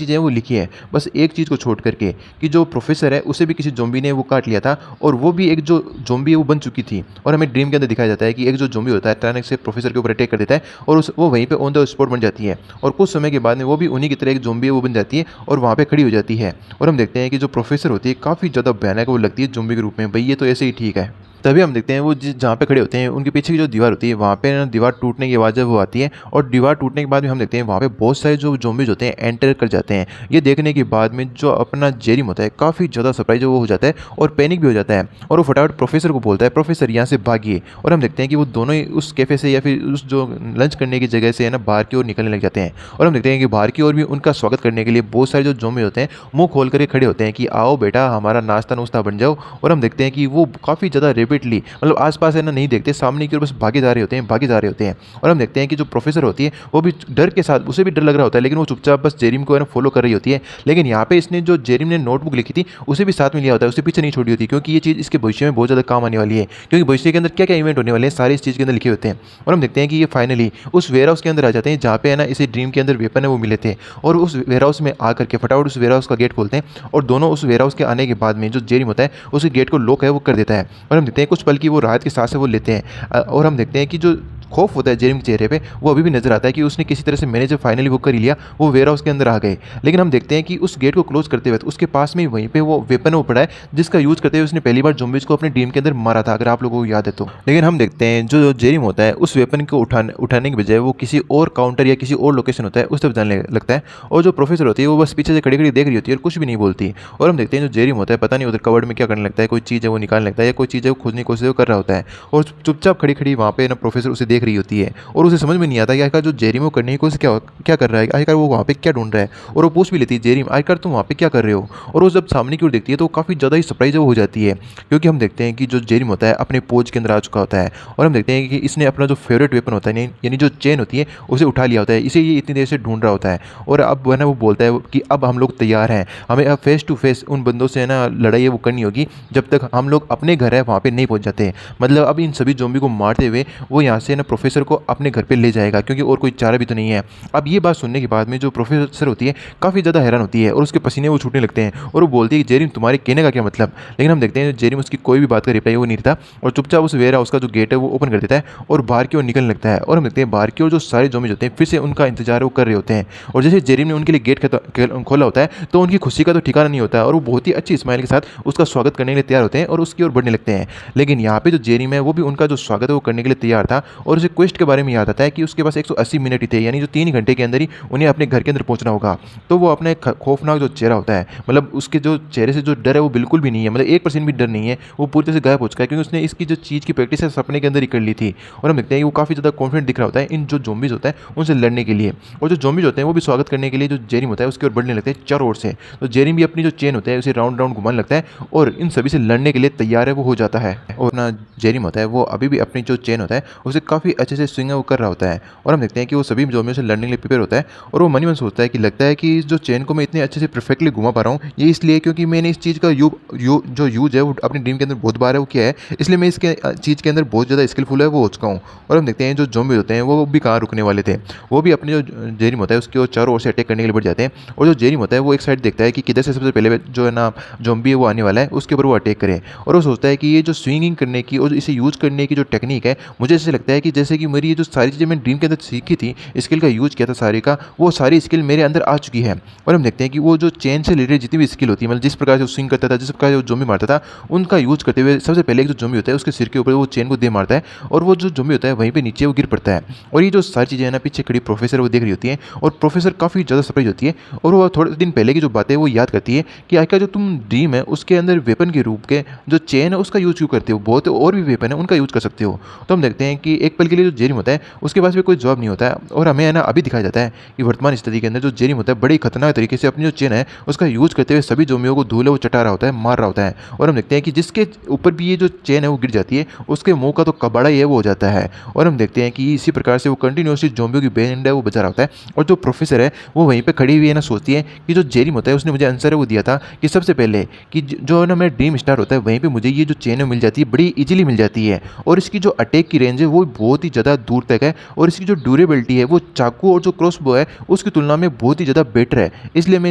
चीज़ें वो लिखी है, बस एक चीज़ को छोड़ करके कि जो प्रोफेसर है उसे भी किसी ज़ॉम्बी ने वो काट लिया था और वो भी एक जो ज़ॉम्बी है वो बन चुकी थी। और हमें ड्रीम के अंदर दिखाया जाता है कि एक जो ज़ॉम्बी होता है अचानक से प्रोफेसर के ऊपर अटैक कर देता है और वो वहीं पे ऑन द स्पॉट बन जाती है और कुछ समय के बाद में वो भी उन्हीं की तरह एक ज़ॉम्बी वो बन जाती है और वहाँ पे खड़ी हो जाती है। और हम देखते हैं कि जो प्रोफेसर होती है काफ़ी ज़्यादा भयानक वो लगती है ज़ॉम्बी के रूप में, भाई ये तो ऐसे ही ठीक है। तभी हम देखते हैं वो जहाँ पे खड़े होते हैं उनके पीछे की जो दीवार होती है वहाँ पे ना दीवार टूटने की आवाज़ वो आती है और दीवार टूटने के बाद भी हम देखते हैं वहाँ पे बहुत सारे जो ज़ॉम्बीज़ होते हैं एंटर कर जाते हैं। ये देखने के बाद में जो अपना जेरिम होता है काफ़ी ज़्यादा सरप्राइज वो हो जाता है और पैनिक भी हो जाता है और वो फटाफट प्रोफेसर को बोलता है प्रोफेसर यहाँ से भागिए। और हम देखते हैं कि वो दोनों ही उस कैफ़े से या फिर उस जो लंच करने की जगह से है ना बाहर की ओर निकलने लग जाते हैं। और हम देखते हैं कि बाहर की ओर भी उनका स्वागत करने के लिए बहुत सारे जो ज़ॉम्बी होते हैं मुँह खोल कर खड़े होते हैं कि आओ बेटा हमारा नाश्ता नुश्ता बन जाओ। और हम देखते हैं कि वो काफ़ी ज़्यादा रेपिड रिपीटली, मतलब आस-पास है ना नहीं देखते, सामने की ओर बस भागे जा रहे होते हैं, भागे जा रहे होते हैं। और हम देखते हैं कि जो प्रोफ़ेसर होती है वो भी डर के साथ, उसे भी डर लग रहा होता है, लेकिन वो चुपचाप बस जेरिम को है ना फ़ॉलो कर रही होती है। लेकिन यहाँ पे इसने जो जेरिम ने नोटबुक लिखी थी उसे भी साथ में लिया होता है, उसे पीछे नहीं छोड़ी होती, क्योंकि ये चीज़ इसके भविष्य में बहुत ज़्यादा काम आने वाली है। क्योंकि भविष्य के अंदर क्या-क्या इवेंट होने वाले हैं सारे इस चीज़ के अंदर लिखे होते हैं। और हम देखते हैं कि ये फाइनली उस वेयरहाउस के अंदर आ जाते हैं जहाँ पे है ना इसे ड्रीम के अंदर वेपन है वो मिले थे। और उस वेयरहाउस में आकर के फटाफट उस वेयरहाउस का गेट खोलते हैं और दोनों उस वेयरहाउस के आने के बाद में जो जेरिम होता है उस गेट को लॉक है वो कर देता है। और हम देखते हैं कुछ पल की वो राहत की सांस है वो लेते हैं। और हम देखते हैं कि जो खौफ होता है जेरिम के चेहरे पे वो अभी भी नजर आता है कि उसने किसी तरह से मैनेज फाइनली वो कर ही लिया, वो वेयरहाउस के अंदर आ गए। लेकिन हम देखते हैं कि उस गेट को क्लोज करते हुए उसके पास में वहीं पे वो वेपन वो पड़ा है जिसका यूज करते हुए उसने पहली बार ज़ॉम्बीज़ को अपने टीम के अंदर मारा था, अगर आप लोगों को याद है तो। लेकिन हम देखते हैं जो जेरिम होता है उस वेपन को उठाने के बजाय वो किसी और काउंटर या किसी और लोकेशन होता है उस तरफ जाने लगता है। और जो प्रोफेसर होती है वो बस पीछे से खड़ी खड़ी देख रही होती है और कुछ भी नहीं बोलती। और हम देखते हैं जो जेरिम होता है पता नहीं उधर कवर्ड में क्या करने लगता है, कोई चीज़ है वो निकालने लगता है या कोई चीज़ है वो खोजने की कोशिश कर रहा होता है। और चुपचाप खड़ी खड़ी वहाँ पे ना प्रोफेसर उसे देख रही होती है और उसे समझ में नहीं आता कि आखिर जो जेरिम वो करने की कोशिश क्या कर रहा है, आखिर वो वहाँ पे क्या ढूंढ रहा है। और वो पूछ भी लेती है जेरिम आखिर तुम वहाँ पे क्या कर रहे हो। और वो जब सामने की ओर देखती है तो काफ़ी ज़्यादा ही सरप्राइज हो जाती है, क्योंकि हम देखते हैं कि जो जेरिम होता है अपने पोज के अंदर आ चुका होता है। और हम देखते हैं कि इसने अपना जो फेवरेट वेपन होता है यानी जो चेन होती है उसे उठा लिया होता है, इसे ये इतनी देर से ढूंढ रहा होता है। और अब वह ना वो बोलता है कि अब हम लोग तैयार हैं, हमें अब फेस टू फेस उन बंदों से है ना लड़ाई है वो करनी होगी जब तक हम लोग अपने घर है वहाँ पे नहीं पहुँच जाते। मतलब अब इन सभी ज़ॉम्बी को मारते हुए वो यहाँ से ना प्रोफेसर को अपने घर पे ले जाएगा, क्योंकि और कोई चारा भी तो नहीं है। अब ये बात सुनने के बाद में जो प्रोफेसर होती है काफ़ी ज़्यादा हैरान होती है और उसके पसीने वो छूटने लगते हैं और वो बोलती है कि जेरिम तुम्हारे कहने का क्या मतलब। लेकिन हम देखते हैं जेरिम उसकी कोई भी बात का रिप्लाई वो नहीं देता और चुपचाप उस वेयर हाउस का जो गेट है वो ओपन कर देता है और बाहर की ओर निकलने लगता है। और हम देखते हैं बाहर की ओर जो सारे ज़ॉम्बीज़ होते हैं फिर से उनका इंतजार वो कर रहे होते हैं। और जैसे जेरिम ने उनके लिए गेट खोला होता है तो उनकी खुशी का तो ठिकाना नहीं होता है और वो बहुत ही अच्छी स्माइल के साथ उसका स्वागत करने के लिए तैयार होते हैं और उसकी ओर बढ़ने लगते हैं। लेकिन यहाँ पे जो जेरिम है वो भी उनका जो स्वागत है वो करने के लिए तैयार था और उसे क्वेस्ट के बारे में याद आता है कि उसके पास 180 मिनट ही थे, यानी जो 3 घंटे के अंदर ही उन्हें अपने घर के अंदर पहुंचना होगा। तो वो अपना एक खौफनाक जो चेहरा होता है, मतलब उसके जो चेहरे से जो डर है वो बिल्कुल भी नहीं है, मतलब 1% भी डर नहीं है, वो पूरी तरह से गायब हो चुका है, क्योंकि उसने इसकी जो चीज़ की प्रैक्टिस है सपने के अंदर ही कर ली थी। और हम देखते हैं कि वो काफ़ी ज़्यादा कॉन्फिडेंट दिख रहा होता है इन जो ज़ॉम्बीज़ होता है उनसे लड़ने के लिए। और जो ज़ॉम्बीज़ होते हैं वो भी स्वागत करने के लिए जो जेरिम होता है उसकी ओर बढ़ने लगते हैं चारों ओर से। तो जेरिम भी अपनी जो चेन होता है उसे राउंड राउंड घुमाने लगता है और इन सभी से लड़ने के लिए तैयार है वो हो जाता है। और ना जेरिम होता है वो अभी भी अपनी जो चेन होता है उसे काफ़ी अच्छे से स्विंग वो कर रहा होता है। और हम देखते हैं कि वो सभी ज़ॉम्बियों से लड़ने के लिए प्रिपेयर होता है और वो मन ही मन सोचता है कि लगता है कि इस जो चेन को मैं इतने अच्छे से परफेक्टली घुमा पा रहा हूँ ये इसलिए क्योंकि मैंने इस चीज़ का जो यूज है वो अपनी ड्रीम के अंदर बहुत बार है वो किया है, इसलिए मैं इसके चीज़ के अंदर बहुत ज़्यादा स्किलफुल है वो हो चुका हूँ। और हम देखते हैं जो ज़ॉम्बी होते हैं वो भी कहाँ रुकने वाले थे, वो भी अपने जो जेरिम होता है उसके वो चारों ओर से अटैक करने के लिए बढ़ जाते हैं। और जो जेरिम होता है वो एक साइड देखता है कि किधर से सबसे पहले जो है ना ज़ॉम्बी है वो आने वाला है, उसके ऊपर वो अटैक करे। और वो सोचता है कि ये जो स्विंगिंग करने की और इसे यूज़ करने की जो टेक्निक है, मुझे ऐसे लगता है कि जैसे कि मेरी ये जो सारी चीज़ें मैंने ड्रीम के अंदर सीखी थी, स्किल का यूज़ किया था सारी का, वो सारी स्किल मेरे अंदर आ चुकी है। और हम देखते हैं कि वो जो चेन से रिलेटेड जितनी भी स्किल होती है, मतलब जिस प्रकार से वो स्विंग करता था, जिस प्रकार से वो ज़ॉम्बी मारता था, उनका यूज़ करते हुए सबसे पहले एक जो ज़ॉम्बी होता है उसके सिर के ऊपर वो चेन को दे मारता है और वो जो ज़ॉम्बी होता है वहीं पे नीचे वो गिर पड़ता है। और ये जो सारी चीज़ें है ना पीछे खड़ी प्रोफेसर वो देख रही होती है और प्रोफेसर काफ़ी ज़्यादा सरप्राइज होती है और वो थोड़े दिन पहले की जो बातें वो याद करती है कि आखिर जो तुम ड्रीम है उसके अंदर वेपन के रूप के जो चेन है उसका यूज़ क्यों करते हो, बहुत और भी वेपन है उनका यूज़ कर सकते हो। तो हम देखते हैं कि एक पल के लिए जो जेरिम होता है उसके पास भी कोई जवाब नहीं होता है और हमें है ना अभी दिखाया जाता है कि वर्तमान स्थिति के अंदर जो जेरिम होता है बड़ी खतरनाक तरीके से अपनी जो चेन है उसका यूज़ करते हुए सभी ज़ॉम्बियों को धूल वो चटा रहा होता है, मार रहा होता है। और हम देखते हैं कि जिसके ऊपर भी ये जो चेन है वो गिर जाती है उसके मुंह का तो कबाड़ा ही है वो हो जाता है। और हम देखते हैं कि इसी प्रकार से वो कंटिन्यूसली ज़ॉम्बियों की बैंड है वो बजा रहा होता है। और जो प्रोफेसर है वो वहीं पर खड़ी हुई है ना सोचती है कि जो जेरिम होता है उसने मुझे आंसर है वो दिया था कि सबसे पहले कि जो है ना मेरा ड्रीम स्टार होता है वहीं पर मुझे ये जो चेन है मिल जाती है, बड़ी ईजिली मिल जाती है और इसकी जो अटैक की रेंज है वो बहुत ही ज़्यादा दूर तक है और इसकी जो ड्यूरेबिलिटी है वो चाकू और जो क्रॉसबो है उसकी तुलना में बहुत ही ज़्यादा बेटर है, इसलिए मैं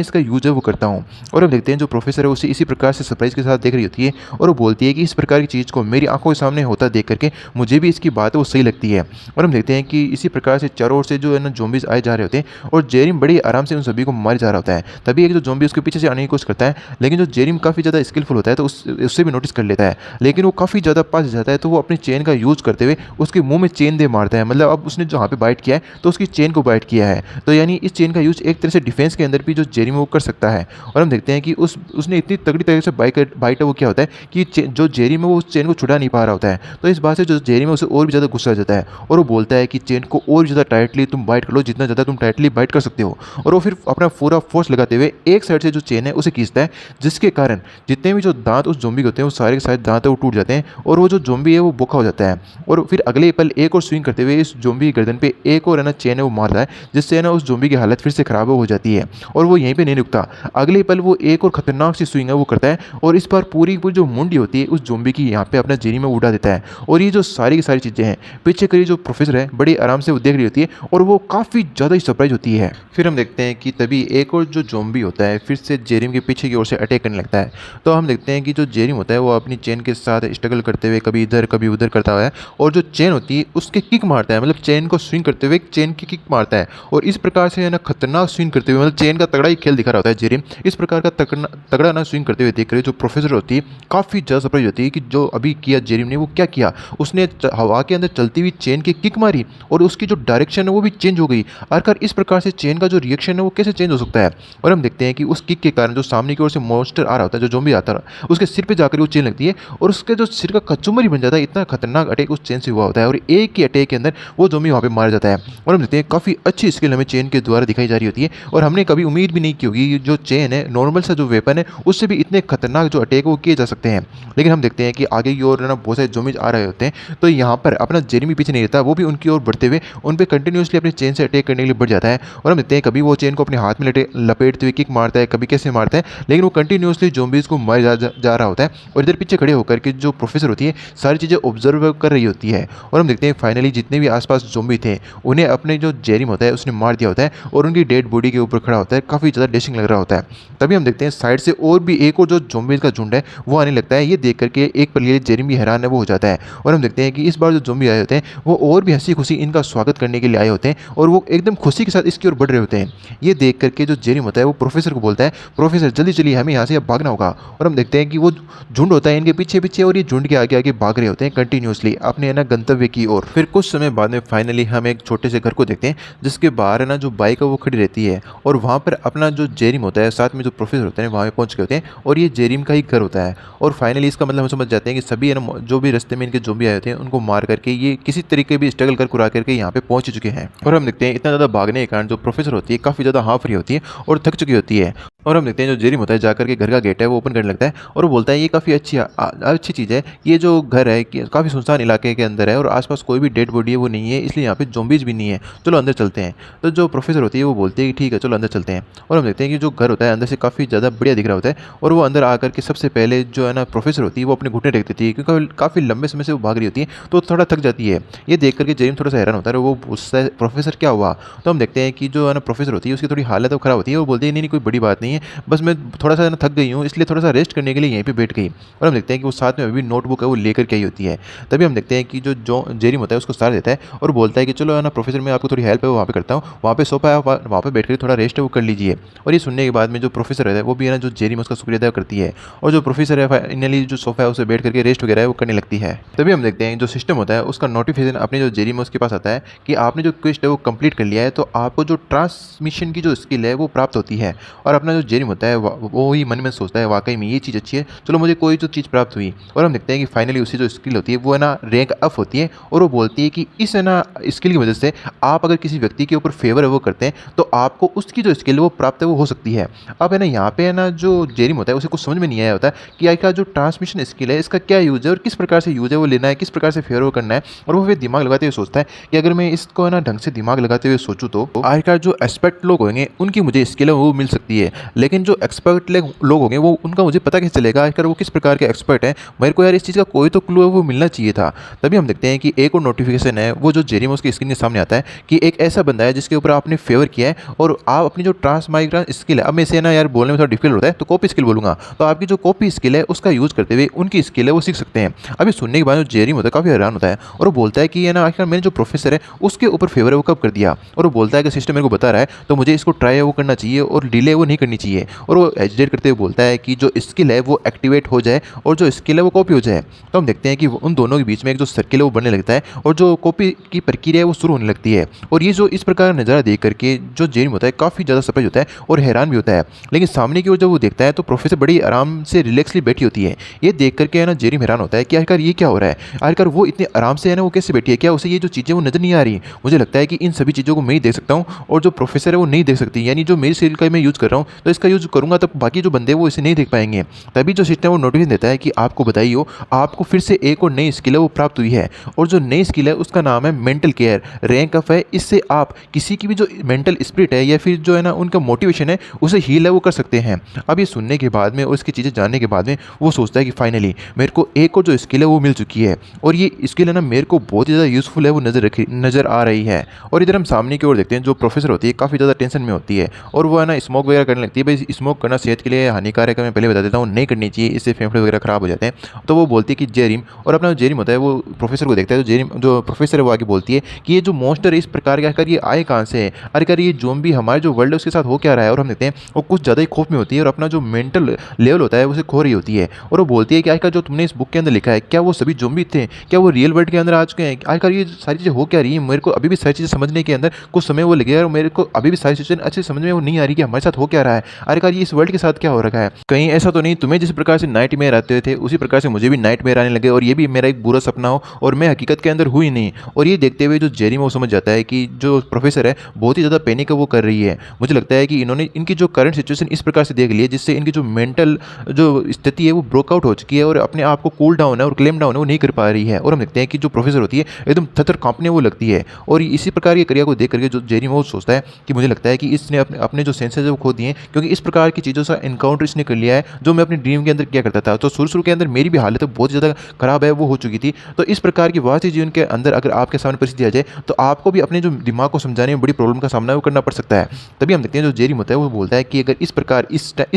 इसका यूज है वो करता हूँ। और हम देखते हैं जो प्रोफेसर है उसे इसी प्रकार से सरप्राइज के साथ देख रही होती है और वो बोलती है कि इस प्रकार की चीज़ को मेरी आंखों के सामने होता देख करके मुझे भी इसकी बात है वो सही लगती है। और हम देखते हैं कि इसी प्रकार से चारों ओर से जो है ना ज़ॉम्बीज़ आए जा रहे होते हैं और जेरिम बड़ी आराम से उन सभी को मार जा रहा होता है। तभी एक जो ज़ॉम्बी उसके पीछे से आने की कोशिश करता है, लेकिन जो जेरिम काफ़ी ज़्यादा स्किलफुल होता है तो उससे भी नोटिस कर लेता है, लेकिन वो काफ़ी ज़्यादा पास जाता है तो वो अपनी चेन का यूज़ करते हुए उसके मुंह में चेन दे मारता है, मतलब अब उसने जहाँ पे बाइट किया है तो उसकी चेन को बाइट किया है। तो यानी इस चेन का यूज़ एक तरह से डिफेंस के अंदर भी जो जेरेमी वो कर सकता है। और हम देखते हैं कि उसने इतनी तगड़ी तरीके से बाइट है वो क्या होता है कि जो जेरेमी है वो उस चेन को छुड़ा नहीं पा रहा होता है। तो इस बात से जो जेरेमी है उसे और भी ज़्यादा गुस्सा आ जाता है और वो बोलता है कि चेन को और ज़्यादा टाइटली तुम बाइट कर लो, जितना ज़्यादा तुम टाइटली बाइट कर सकते हो। और वो फिर अपना पूरा फोर्स लगाते हुए एक साइड से जो चेन है उसे खींचता है, जिसके कारण जितने भी जो दांत उस ज़ॉम्बी के होते हैं वो सारे के सारे दांत है वो टूट जाते हैं और वो जो ज़ॉम्बी है वो बोखा हो जाता है। और फिर अगले पल एक और स्विंग करते हुए इस ज़ॉम्बी की गर्दन पे एक और है ना चेन है वो मारता है, जिससे है ना उस ज़ॉम्बी की हालत फिर से ख़राब हो जाती है। और वो यहीं पे नहीं रुकता, अगले पल वो एक और ख़तरनाक सी स्विंग है वो करता है और इस बार पूरी पूरी जो मुंडी होती है उस ज़ॉम्बी की यहाँ पे अपना जेरी में उड़ा देता है। और ये जो सारी की सारी चीज़ें हैं पीछे करी जो प्रोफेसर है बड़ी आराम से वो देख रही होती है और वो काफ़ी ज़्यादा ही सरप्राइज होती है। फिर हम देखते हैं कि तभी एक और जो ज़ॉम्बी होता है फिर से जेरिम के पीछे की ओर से अटैक करने लगता है। तो हम देखते हैं कि जो जेरिम होता है वो अपनी चेन के साथ स्ट्रगल करते हुए कभी इधर कभी उधर करता हुआ है और जो चेन होती है उसके किक मारता है, मतलब चेन को स्विंग करते हुए चेन की किक मारता है। और इस प्रकार से है ना खतरनाक स्विंग करते हुए, मतलब चेन का तगड़ा ही खेल दिखा रहा होता है जेरिम। इस प्रकार का तगड़ा ना स्विंग करते हुए देख कर जो प्रोफेसर होती है काफ़ी ज़्यादा सरप्राइज होती है कि जो अभी किया जेरिम ने वो क्या किया। उसने हवा के अंदर चलती हुई चेन की किक मारी और उसकी जो डायरेक्शन है वो भी चेंज हो गई। आखिर इस प्रकार से चेन का जो रिएक्शन है वो कैसे चेंज हो सकता है। और हम देखते हैं कि उस किक के कारण जो सामने की ओर से मॉन्स्टर आ रहा होता है, जो ज़ॉम्बी आता है, उसके सिर पे जाकर वो चेन लगती है और उसके जो सिर का कचूमर ही बन जाता है। इतना खतरनाक अटैक उस चेन से हुआ होता है और एक ही अटैक के अंदर वो ज़ॉम्बी वहाँ पे मारा जाता है। और हम देखते हैं काफ़ी अच्छी स्किल हमें चेन के द्वारा दिखाई जा रही होती है और हमने कभी उम्मीद भी नहीं की होगी जो चेन है नॉर्मल सा जो वेपन है उससे भी इतने खतरनाक जो अटैक वो किए जा सकते हैं। लेकिन हम देखते हैं कि आगे की ओर ना बहुत सारे ज़ॉम्बीज आ रहे होते हैं, तो यहाँ पर अपना जेरेमी पीछे नहीं रहता, वो भी उनकी ओर बढ़ते हुए उन पर कंटिन्यूसली अपनी चेन से अटैक करने के लिए बढ़ जाता है। और हम देखते हैं कभी वो चेन को अपने हाथ में लपेटते हुए किक मारता है, कभी कैसे मारता है, लेकिन वो कंटिन्यूसली ज़ॉम्बीज़ को मार जा रहा होता है। और इधर पीछे खड़े होकर के जो प्रोफेसर होती है सारी चीज़ें ऑब्जर्व कर रही होती है। और हम देखते हैं फाइनली जितने भी आसपास ज़ॉम्बी थे उन्हें अपने जो जेरिम होता है उसने मार दिया होता है और उनकी डेड बॉडी के ऊपर खड़ा होता है, काफ़ी ज़्यादा डैशिंग लग रहा होता है। तभी हम देखते हैं साइड से और भी एक और जो ज़ॉम्बीज़ का झुंड है वो आने लगता है। ये देख करके एक पल के लिए जेरिम भी हैरान है वो हो जाता है। और हम देखते हैं कि इस बार जो ज़ॉम्बी आए होते हैं वो और भी हंसी खुशी इनका स्वागत करने के लिए आए होते हैं और वो एकदम खुशी के साथ इसकी ओर बढ़ रहे होते हैं। ये देख करके जो जेरिम होता है वो प्रोफेसर को बोलता है, प्रोफेसर जल्दी चलिए हमें यहाँ से अब भागना होगा। और हम देखते हैं कि वो झुंड होता है इनके पीछे पीछे और ये झुंड के आगे आगे भाग रहे होते हैं कंटिन्यूसली अपने ना गंतव्य की ओर। फिर कुछ समय बाद में फाइनली हम एक छोटे से घर को देखते हैं जिसके बाहर है ना जो बाइक है वो खड़ी रहती है और वहाँ पर अपना जो जेरिम होता है साथ में जो प्रोफेसर होते हैं वहाँ पे पहुँच गए होते हैं और ये जेरिम का ही घर होता है। और फाइनली इसका मतलब हम समझ जाते हैं कि सभी है ना जो भी रास्ते में इनके ज़ॉम्बी आए होते हैं उनको मार करके ये किसी तरीके भी स्ट्रगल कर कुरा करके यहाँ पे पहुँच चुके हैं। और हम देखते हैं इतना ज़्यादा भागने के कारण जो प्रोफेसर होती है काफ़ी ज़्यादा हाफ रही होती है और थक चुकी होती है। और हम देखते हैं जो जेरिम होता है जाकर के घर का गेट है वो ओपन करने लगता है और वो बोलता है ये काफ़ी अच्छी चीज़ है, ये जो घर है कि काफ़ी सुनसान इलाके के अंदर है और आसपास कोई भी डेड बॉडी है वो नहीं है, इसलिए यहाँ पे ज़ॉम्बीज़ भी नहीं है, चलो अंदर चलते हैं। तो जो प्रोफेसर होती है वो बोलती है कि ठीक है चलो अंदर चलते हैं। और हम देखते हैं कि जो घर होता है अंदर से काफ़ी ज़्यादा बढ़िया दिख रहा होता है और वो अंदर आकर के सबसे पहले जो है ना प्रोफेसर होती है वो अपने घुटने टेक देती है क्योंकि काफ़ी लंबे समय से वो भाग रही होती है तो थोड़ा थक जाती है। ये देख करके जेरिम थोड़ा सा हैरान होता है और वो पूछता है प्रोफेसर क्या हुआ। तो हम देखते हैं कि जो है ना प्रोफेसर होती है उसकी थोड़ी हालत वो ख़राब होती है, वो बोलती है नहीं कोई बड़ी बात नहीं है, बस मैं थोड़ा सा ना थक गई हूँ इसलिए थोड़ा सा रेस्ट करने के लिए यहीं पे बैठ गई। और हम देखते हैं कि वो साथ में अभी नोटबुक है वो लेकर के आई होती है। तभी हम देखते हैं कि जो जेरिम होता है उसको सहारा देता है और बोलता है कि चलो है ना प्रोफेसर मैं आपको थोड़ी हेल्प है वो वहाँ पे करता हूँ, वहाँ पे सोफा है वहाँ पे बैठ कर थोड़ा रेस्ट है वो कर लीजिए। और ये सुनने के बाद में जो प्रोफेसर है वो भी है ना जो जेरिम उसका शुक्रिया अदा करती है और जो प्रोफेसर है फाइनली जो सोफा है उसे बैठ करके रेस्ट वगैरह है वो करने लगती है। तभी हम देखते हैं जो सिस्टम होता है उसका नोटिफिकेशन अपने जो जेरिम उसके पास आता है कि आपने जो क्वेस्ट है वो कंप्लीट कर लिया है तो आपको जो ट्रांसमिशन की जो स्किल है वो प्राप्त होती है। और अपना जो जेरिम होता है वो ही मन में सोचता है वाकई में ये चीज़ अच्छी है, चलो मुझे कोई जो चीज़ प्राप्त हुई। और हम देखते हैं कि फाइनली उसकी जो स्किल होती है वो है ना रैंक अप होती है और वो बोलती है कि इस है ना स्किल की वजह से आप अगर किसी व्यक्ति के ऊपर फेवर है वो करते हैं तो आपको उसकी जो स्किल वो प्राप्त है वो हो सकती है। अब है ना यहाँ पे है ना जो जेरिम होता है उसे कुछ समझ में नहीं आया होता है कि आखिर जो ट्रांसमिशन स्किल है इसका क्या यूज़ है और किस प्रकार से यूज़ है वो लेना है, किस प्रकार से फेवर वो करना है। और वो फिर दिमाग लगाते हुए सोचता है कि अगर मैं इसको है ना ढंग से दिमाग लगाते हुए सोचूँ तो आखिरकार जो एक्सपर्ट लोग होंगे उनकी मुझे स्किल है वो मिल सकती है, लेकिन जो एक्सपर्ट लोग होंगे वो उनका मुझे पता कैसे चलेगा आखिर वो किस प्रकार के एक्सपर्ट हैं। मेरे को यार इस चीज़ का कोई तो क्लू है वो मिलना चाहिए था। तभी हम देखते हैं कि एक और नोटिफिकेशन है वो जो जेरिम उसकी स्क्रीन के सामने आता है कि एक ऐसा बंदा है जिसके ऊपर आपने फेवर किया है और आप अपनी जो ट्रांसमाइग्रेशन स्किल है, अब मैं इसे ना यार बोलने में थोड़ा डिफिकल्ट होता है तो कॉपी स्किल बोलूँगा, तो आपकी जो कॉपी स्किल है उसका यूज़ करते हुए उनकी स्किल है वो सीख सकते हैं। अभी सुनने के बाद जो जेरिम होता है काफ़ी हैरान होता है और वो बोलता है कि है ना आखिर मैंने जो प्रोफेसर है उसके ऊपर फेवर है वो कब कर दिया। और वो बोलता है कि सिस्टम मेरे को बता रहा है तो मुझे इसको ट्राई वो करना चाहिए और डिले वो नहीं करनी चाहिए। और वो हेजिटेट करते हुए बोलता है कि जो स्किल है वो एक्टिवेट हो जाए और जो स्किल है वो कॉपी हो जाए। तो हम देखते हैं कि उन दोनों के बीच में एक जो सर्किल है वो बनने लगता है और जो कॉपी की प्रक्रिया है वो शुरू होने लगती है। और ये जो इस प्रकार का नज़ारा देख करके जो जेरिम होता है काफ़ी ज़्यादा सरप्राइज होता है और हैरान भी होता है। लेकिन सामने की ओर जब वो देखता है तो प्रोफेसर बड़ी आराम से रिलैक्सली बैठी होती है। ये देख करके है ना जेरिम हैरान होता है कि आखिरकार ये क्या हो रहा है, आखिरकार वो इतने आराम से है ना वो कैसे बैठी है, क्या उसे ये जो चीज़ें वो नज़र नहीं आ रही। मुझे लगता है कि इन सभी चीज़ों को मैं ही देख सकता हूँ और जो प्रोफेसर है वो नहीं देख सकती, यानी जो मेरी स्किल का मैं यूज़ कर रहा हूँ तो इसका यूज़ करूँगा तब बाकी जो बंदे वो इसे नहीं देख पाएंगे। तभी जो सिस्टम वो नोटिफिकेशन देता है कि आपको बधाई हो, आपको फिर से एक और नई स्किल है वो प्राप्त हुई है और जो नई स्किल है उसका नाम है मेंटल केयर, रैंक अप है। इससे आप किसी की भी जो मेंटल स्पिरिट है या फिर जो है ना उनका मोटिवेशन है उसे हील है वो कर सकते हैं। अब ये सुनने के बाद में और इसकी चीज़ें जानने के बाद में वो सोचता है कि फाइनली मेरे को एक और जो स्किल है वो मिल चुकी है और ये स्किल है ना मेरे को बहुत ही ज़्यादा यूज़फुल है वो नज़र आ रही है। और इधर हम सामने की ओर देखते हैं जो प्रोफेसर होती है काफ़ी ज़्यादा टेंशन में होती है और वो है ना स्मोक वगैरह करने लगती है। भाई स्मोक करना सेहत के लिए हानिकारक है, मैं पहले बता देता हूँ, नहीं करनी चाहिए, इससे फेफड़े वगैरह खराब हो जाते हैं। तो वो बोलती है कि जेरिम, और अपना जो जेरिम होता है वो प्रोफेसर को देखता है। तो जेरिम जो प्रोफेसर है वो आगे बोलती है कि ये जो मॉन्स्टर है इस प्रकार का आखिर ये आए कहाँ से है, आखिर ये ज़ॉम्बी हमारे जो वर्ल्ड है उसके साथ हो क्या रहा है। और हम देखते हैं वो कुछ ज़्यादा ही खौफ में होती है और अपना जो मेंटल लेवल होता है उसे खो रही होती है। और वो बोलती है कि आखिर जो तुमने इस बुक के अंदर लिखा है क्या वो सभी ज़ॉम्बी थे, क्या वो रियल वर्ल्ड के अंदर आ चुके हैं, आखिर ये सारी चीज़ें हो क्या रही है। मेरे को अभी भी सारी चीज़ें समझने के अंदर कुछ समय वो लगेगा और मेरे को अभी भी सारी सिचुएशन अच्छे समझ में वो नहीं आ रही कि हमारे साथ हो क्या रहा है, आखिरकार ये इस वर्ल्ड के साथ क्या हो रखा है। कहीं ऐसा तो नहीं तुम्हें जिस प्रकार से नाइटमेयर आते थे उसी प्रकार से मुझे भी नाइटमेयर आने लगे और ये भी मेरा एक बुरा सपना हो और मैं हकीकत के अंदर हुई नहीं। और ये देखते हुए जो जेरिम वो समझ जाता है कि जो प्रोफेसर है बहुत ही ज़्यादा पैनिक वो कर रही है। मुझे लगता है कि इन्होंने इनकी जो करंट सिचुएशन इस प्रकार से देख ली है जिससे इनकी जो मेंटल जो स्थिति है वो ब्रोकआउट हो चुकी है और अपने आप को कूल डाउन है और क्लेम डाउन है वो नहीं कर पा रही है। और हम देखते हैं कि जो प्रोफेसर होती है एकदम थर कांपने वो लगती है। और इसी प्रकार की क्रिया को देख करके जो जेरिम वो सोचता है कि मुझे लगता है कि इसने अपने अपने जो सेंसेस है वो खो दिए क्योंकि इस प्रकार की चीज़ों से इनकाउंटर इसने कर लिया है जो मैं अपनी ड्रीम के अंदर किया करता था। तो शुरू के अंदर मेरी भी हालत बहुत ज़्यादा खराब है वो हो चुकी थी। तो इस प्रकार की वास्तविक जीवन के अंदर अगर आपके सामने परिस्थिति आ जाए तो आपको भी अपने जो दिमाग को समझाने में बड़ी प्रॉब्लम का सामना वो करना पड़ सकता है। तभी हम देखते हैं जो जेरिम होता है वो बोलता है कि अगर इस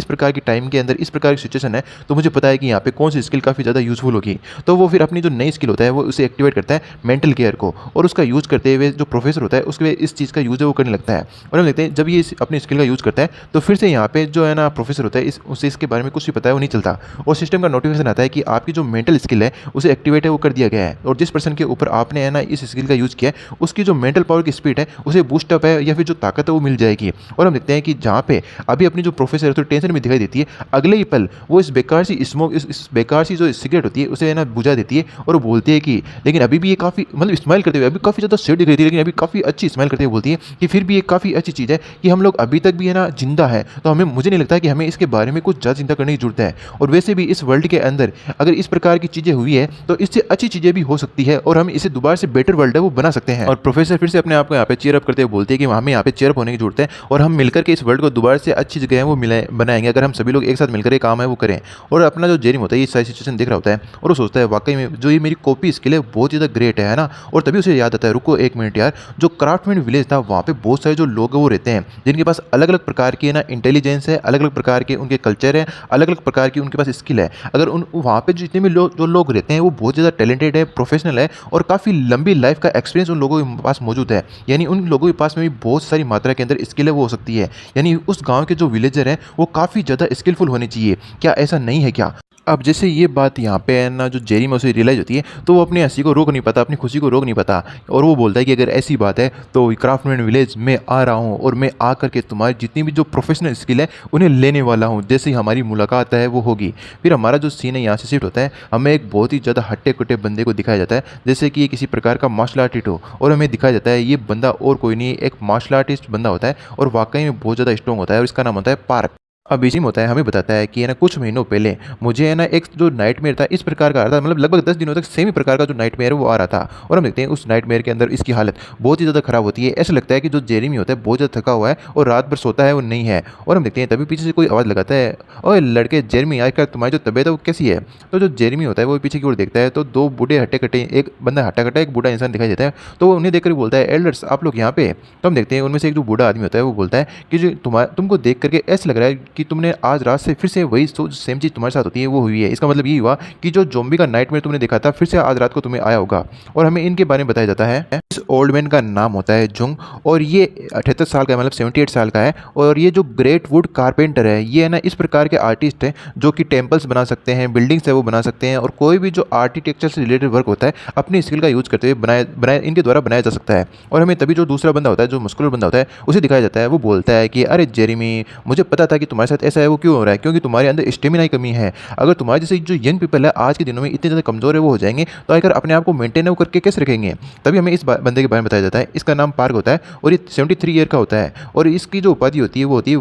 प्रकार की टाइम के अंदर इस प्रकार की सिचुएशन है तो मुझे पता है कि यहाँ पे कौन सी स्किल काफ़ी ज़्यादा यूजफुल होगी। तो वो फिर अपनी जो नई स्किल होता है वो उसे एक्टिवेट करता है मेंटल केयर को और उसका यूज़ करते हुए जो प्रोफेसर होता है उसके इस चीज़ का यूज़ है वो करने लगता है। और हम देखते हैं जब ये अपनी स्किल का यूज़ करता है तो फिर से यहाँ पे जो है ना प्रोफेसर होता है उसे इसके बारे में कुछ भी पता है वो नहीं चलता और सिस्टम का नोटिफिकेशन आता है कि आपकी जो मेंटल स्किल है उसे एक्टिवेट है वो कर दिया गया है और जिस पर्सन के ऊपर आपने है ना इस स्किल का यूज़ किया है उसकी जो मेंटल पावर की स्पीड है उसे बूस्ट अप है या फिर जो ताकत है वो मिल जाएगी। और हम देखते हैं कि जहाँ पे अभी अपनी जो प्रोफेसर है तो टेंशन में दिखाई देती है, अगले ही पल वो इस बेकार सी स्मोक इस बेकार सी जो सिगरेट होती है उसे है ना बुझा देती है और वो बोलती है कि लेकिन अभी भी ये काफ़ी मतलब स्माइल करते हुए अभी काफ़ी ज़्यादा सेड दिख रही थी लेकिन अभी काफ़ी अच्छी स्माइल करते हुए बोलती है कि फिर भी ये काफ़ी अच्छी चीज़ है कि हम लोग अभी तक भी है ना जिंदा है। तो हमें मुझे नहीं लगता कि हमें इसके बारे में कुछ ज़्यादा चिंता करने की जरूरत है और वैसे भी इस वर्ल्ड के अंदर अगर इस प्रकार की चीज़ें हुई है तो इससे अच्छी चीज़ें भी हो सकती है और हम इसे दोबारा से बेटर वर्ल्ड है वो बना सकते हैं। और प्रोफेसर फिर से अपने आप को यहाँ पे चीयर अप करते हुए बोलते हैं कि हमें यहाँ पे चीयर अप होने की जरूरत है और हम मिलकर के इस वर्ल्ड को दोबारा से अच्छी जगह है वो बनाएंगे अगर हम सभी लोग एक साथ मिलकर ये काम है वो करें। और अपना जो जेरिम होता है ये सारी सिचुएशन देख रहा होता है और वो सोचता है वाकई में जो ये मेरी कॉपी स्किल है बहुत ज़्यादा ग्रेट है ना। और तभी उसे याद आता है रुको एक मिनट यार, जो क्राफ्टमैन विलेज था वहाँ पे बहुत सारे जो लोग वो रहते हैं जिनके पास अलग अलग प्रकार की है ना इंटेलिजेंस है, अलग अलग प्रकार के उनके कल्चर है, अलग अलग प्रकार की उनके पास स्किल है। अगर उन वहाँ पे जितने भी जो लोग रहते हैं वो बहुत ज़्यादा टैलेंटेड है, प्रोफेशनल है और काफ़ी लंबी लाइफ का एक्सपीरियंस उन लोगों के पास मौजूद है। यानी उन लोगों के पास में भी बहुत सारी मात्रा के अंदर स्किल है वो हो सकती है। यानी उस गाँव के जो विलेजर हैं वो काफ़ी ज़्यादा स्किलफुल होने चाहिए। क्या ऐसा नहीं है क्या? अब जैसे ये बात यहाँ पे है ना जो जेरिम उसे रियलाइज़ होती है तो वो अपनी हंसी को रोक नहीं पाता, अपनी खुशी को रोक नहीं पाता और वो बोलता है कि अगर ऐसी बात है तो क्राफ्टमैन विलेज में आ रहा हूँ और मैं आ करके तुम्हारी जितनी भी जो प्रोफेशनल स्किल है उन्हें लेने वाला हूँ जैसे ही हमारी मुलाकात है वो होगी। फिर हमारा जो सीन है यहाँ से शिफ्ट होता है, हमें एक बहुत ही ज़्यादा हट्टे कट्टे बंदे को दिखाया जाता है जैसे कि ये किसी प्रकार का मार्शल आर्टिस्ट हो और हमें दिखाया जाता है ये बंदा और कोई नहीं एक मार्शल आर्टिस्ट बंदा होता है और वाकई में बहुत ज़्यादा स्ट्रॉन्ग होता है और इसका नाम होता है पार्क। अब इसी में होता है हमें बताता है कि है ना कुछ महीनों पहले मुझे है ना एक जो नाइटमेयर था इस प्रकार का आ रहा था, मतलब लगभग 10 दिनों तक सेम ही प्रकार का जो नाइटमेयर है वो आ रहा था। और हम देखते हैं उस नाइटमेयर के अंदर इसकी हालत बहुत ही ज़्यादा खराब होती है। ऐसा लगता है कि जो जेरेमी होता है बहुत ज़्यादा थका हुआ है और रात भर सोता है वो नहीं है। और हम देखते हैं तभी पीछे से कोई आवाज़ लगाता है, ओए लड़के जेरेमी आजकल तुम्हारी जो तबीयत है वो कैसी है। तो जो जेरेमी होता है वो पीछे की ओर देखता है तो दो बूढ़े हट्टे कट्टे, एक बंदा हट्टा कट्टा एक बूढ़ा इंसान दिखाई देता है। तो वो उन्हें देखकर बोलता है एल्डर्स आप लोग यहाँ पे। तो हम देखते हैं उनमें से एक जो बूढ़ा आदमी होता है वो बोलता है कि जो तुमको देख करके ऐसा लग रहा है कि तुमने आज रात से फिर से वही सेम चीज़ तुम्हारे साथ होती है वो हुई है। इसका मतलब ये हुआ कि जो ज़ॉम्बी का नाइटमेयर तुमने देखा था फिर से आज रात को तुम्हें आया होगा। और हमें इनके बारे में बताया जाता है। इस ओल्ड मैन का नाम होता है जुंग और ये 78 साल का है, मतलब 78 साल का है। और ये जो ग्रेट वुड कारपेंटर है ये है ना इस प्रकार के आर्टिस्ट हैं जो कि टेम्पल्स बना सकते हैं, बिल्डिंग्स है वो बना सकते हैं और कोई भी जो आर्किटेक्चर से रिलेटेड वर्क होता है अपनी स्किल का यूज़ करते हुए बनाया इनके द्वारा बनाया जा सकता है। और हमें तभी जो दूसरा बंदा होता है, जो मस्कुलर बंदा होता है, उसे दिखाया जाता है। वो बोलता है कि अरे जेरेमी, मुझे पता था कि तुम्हारे साथ ऐसा है। वो क्यों हो रहा है? क्योंकि तुम्हारे अंदर स्टेमिना की कमी है। अगर तुम्हारे जैसे जो यंग पीपल है आज के दिनों में इतने ज़्यादा कमज़ोर है वो हो जाएंगे तो आकर अपने आप को मेंटेन वो करके कैसे रखेंगे? तभी हमें इस बंदे के बारे में बताया जाता है। इसका नाम पार्क होता है और ये 73 ईयर का होता है और इसकी जो उपाधि होती है वो होती है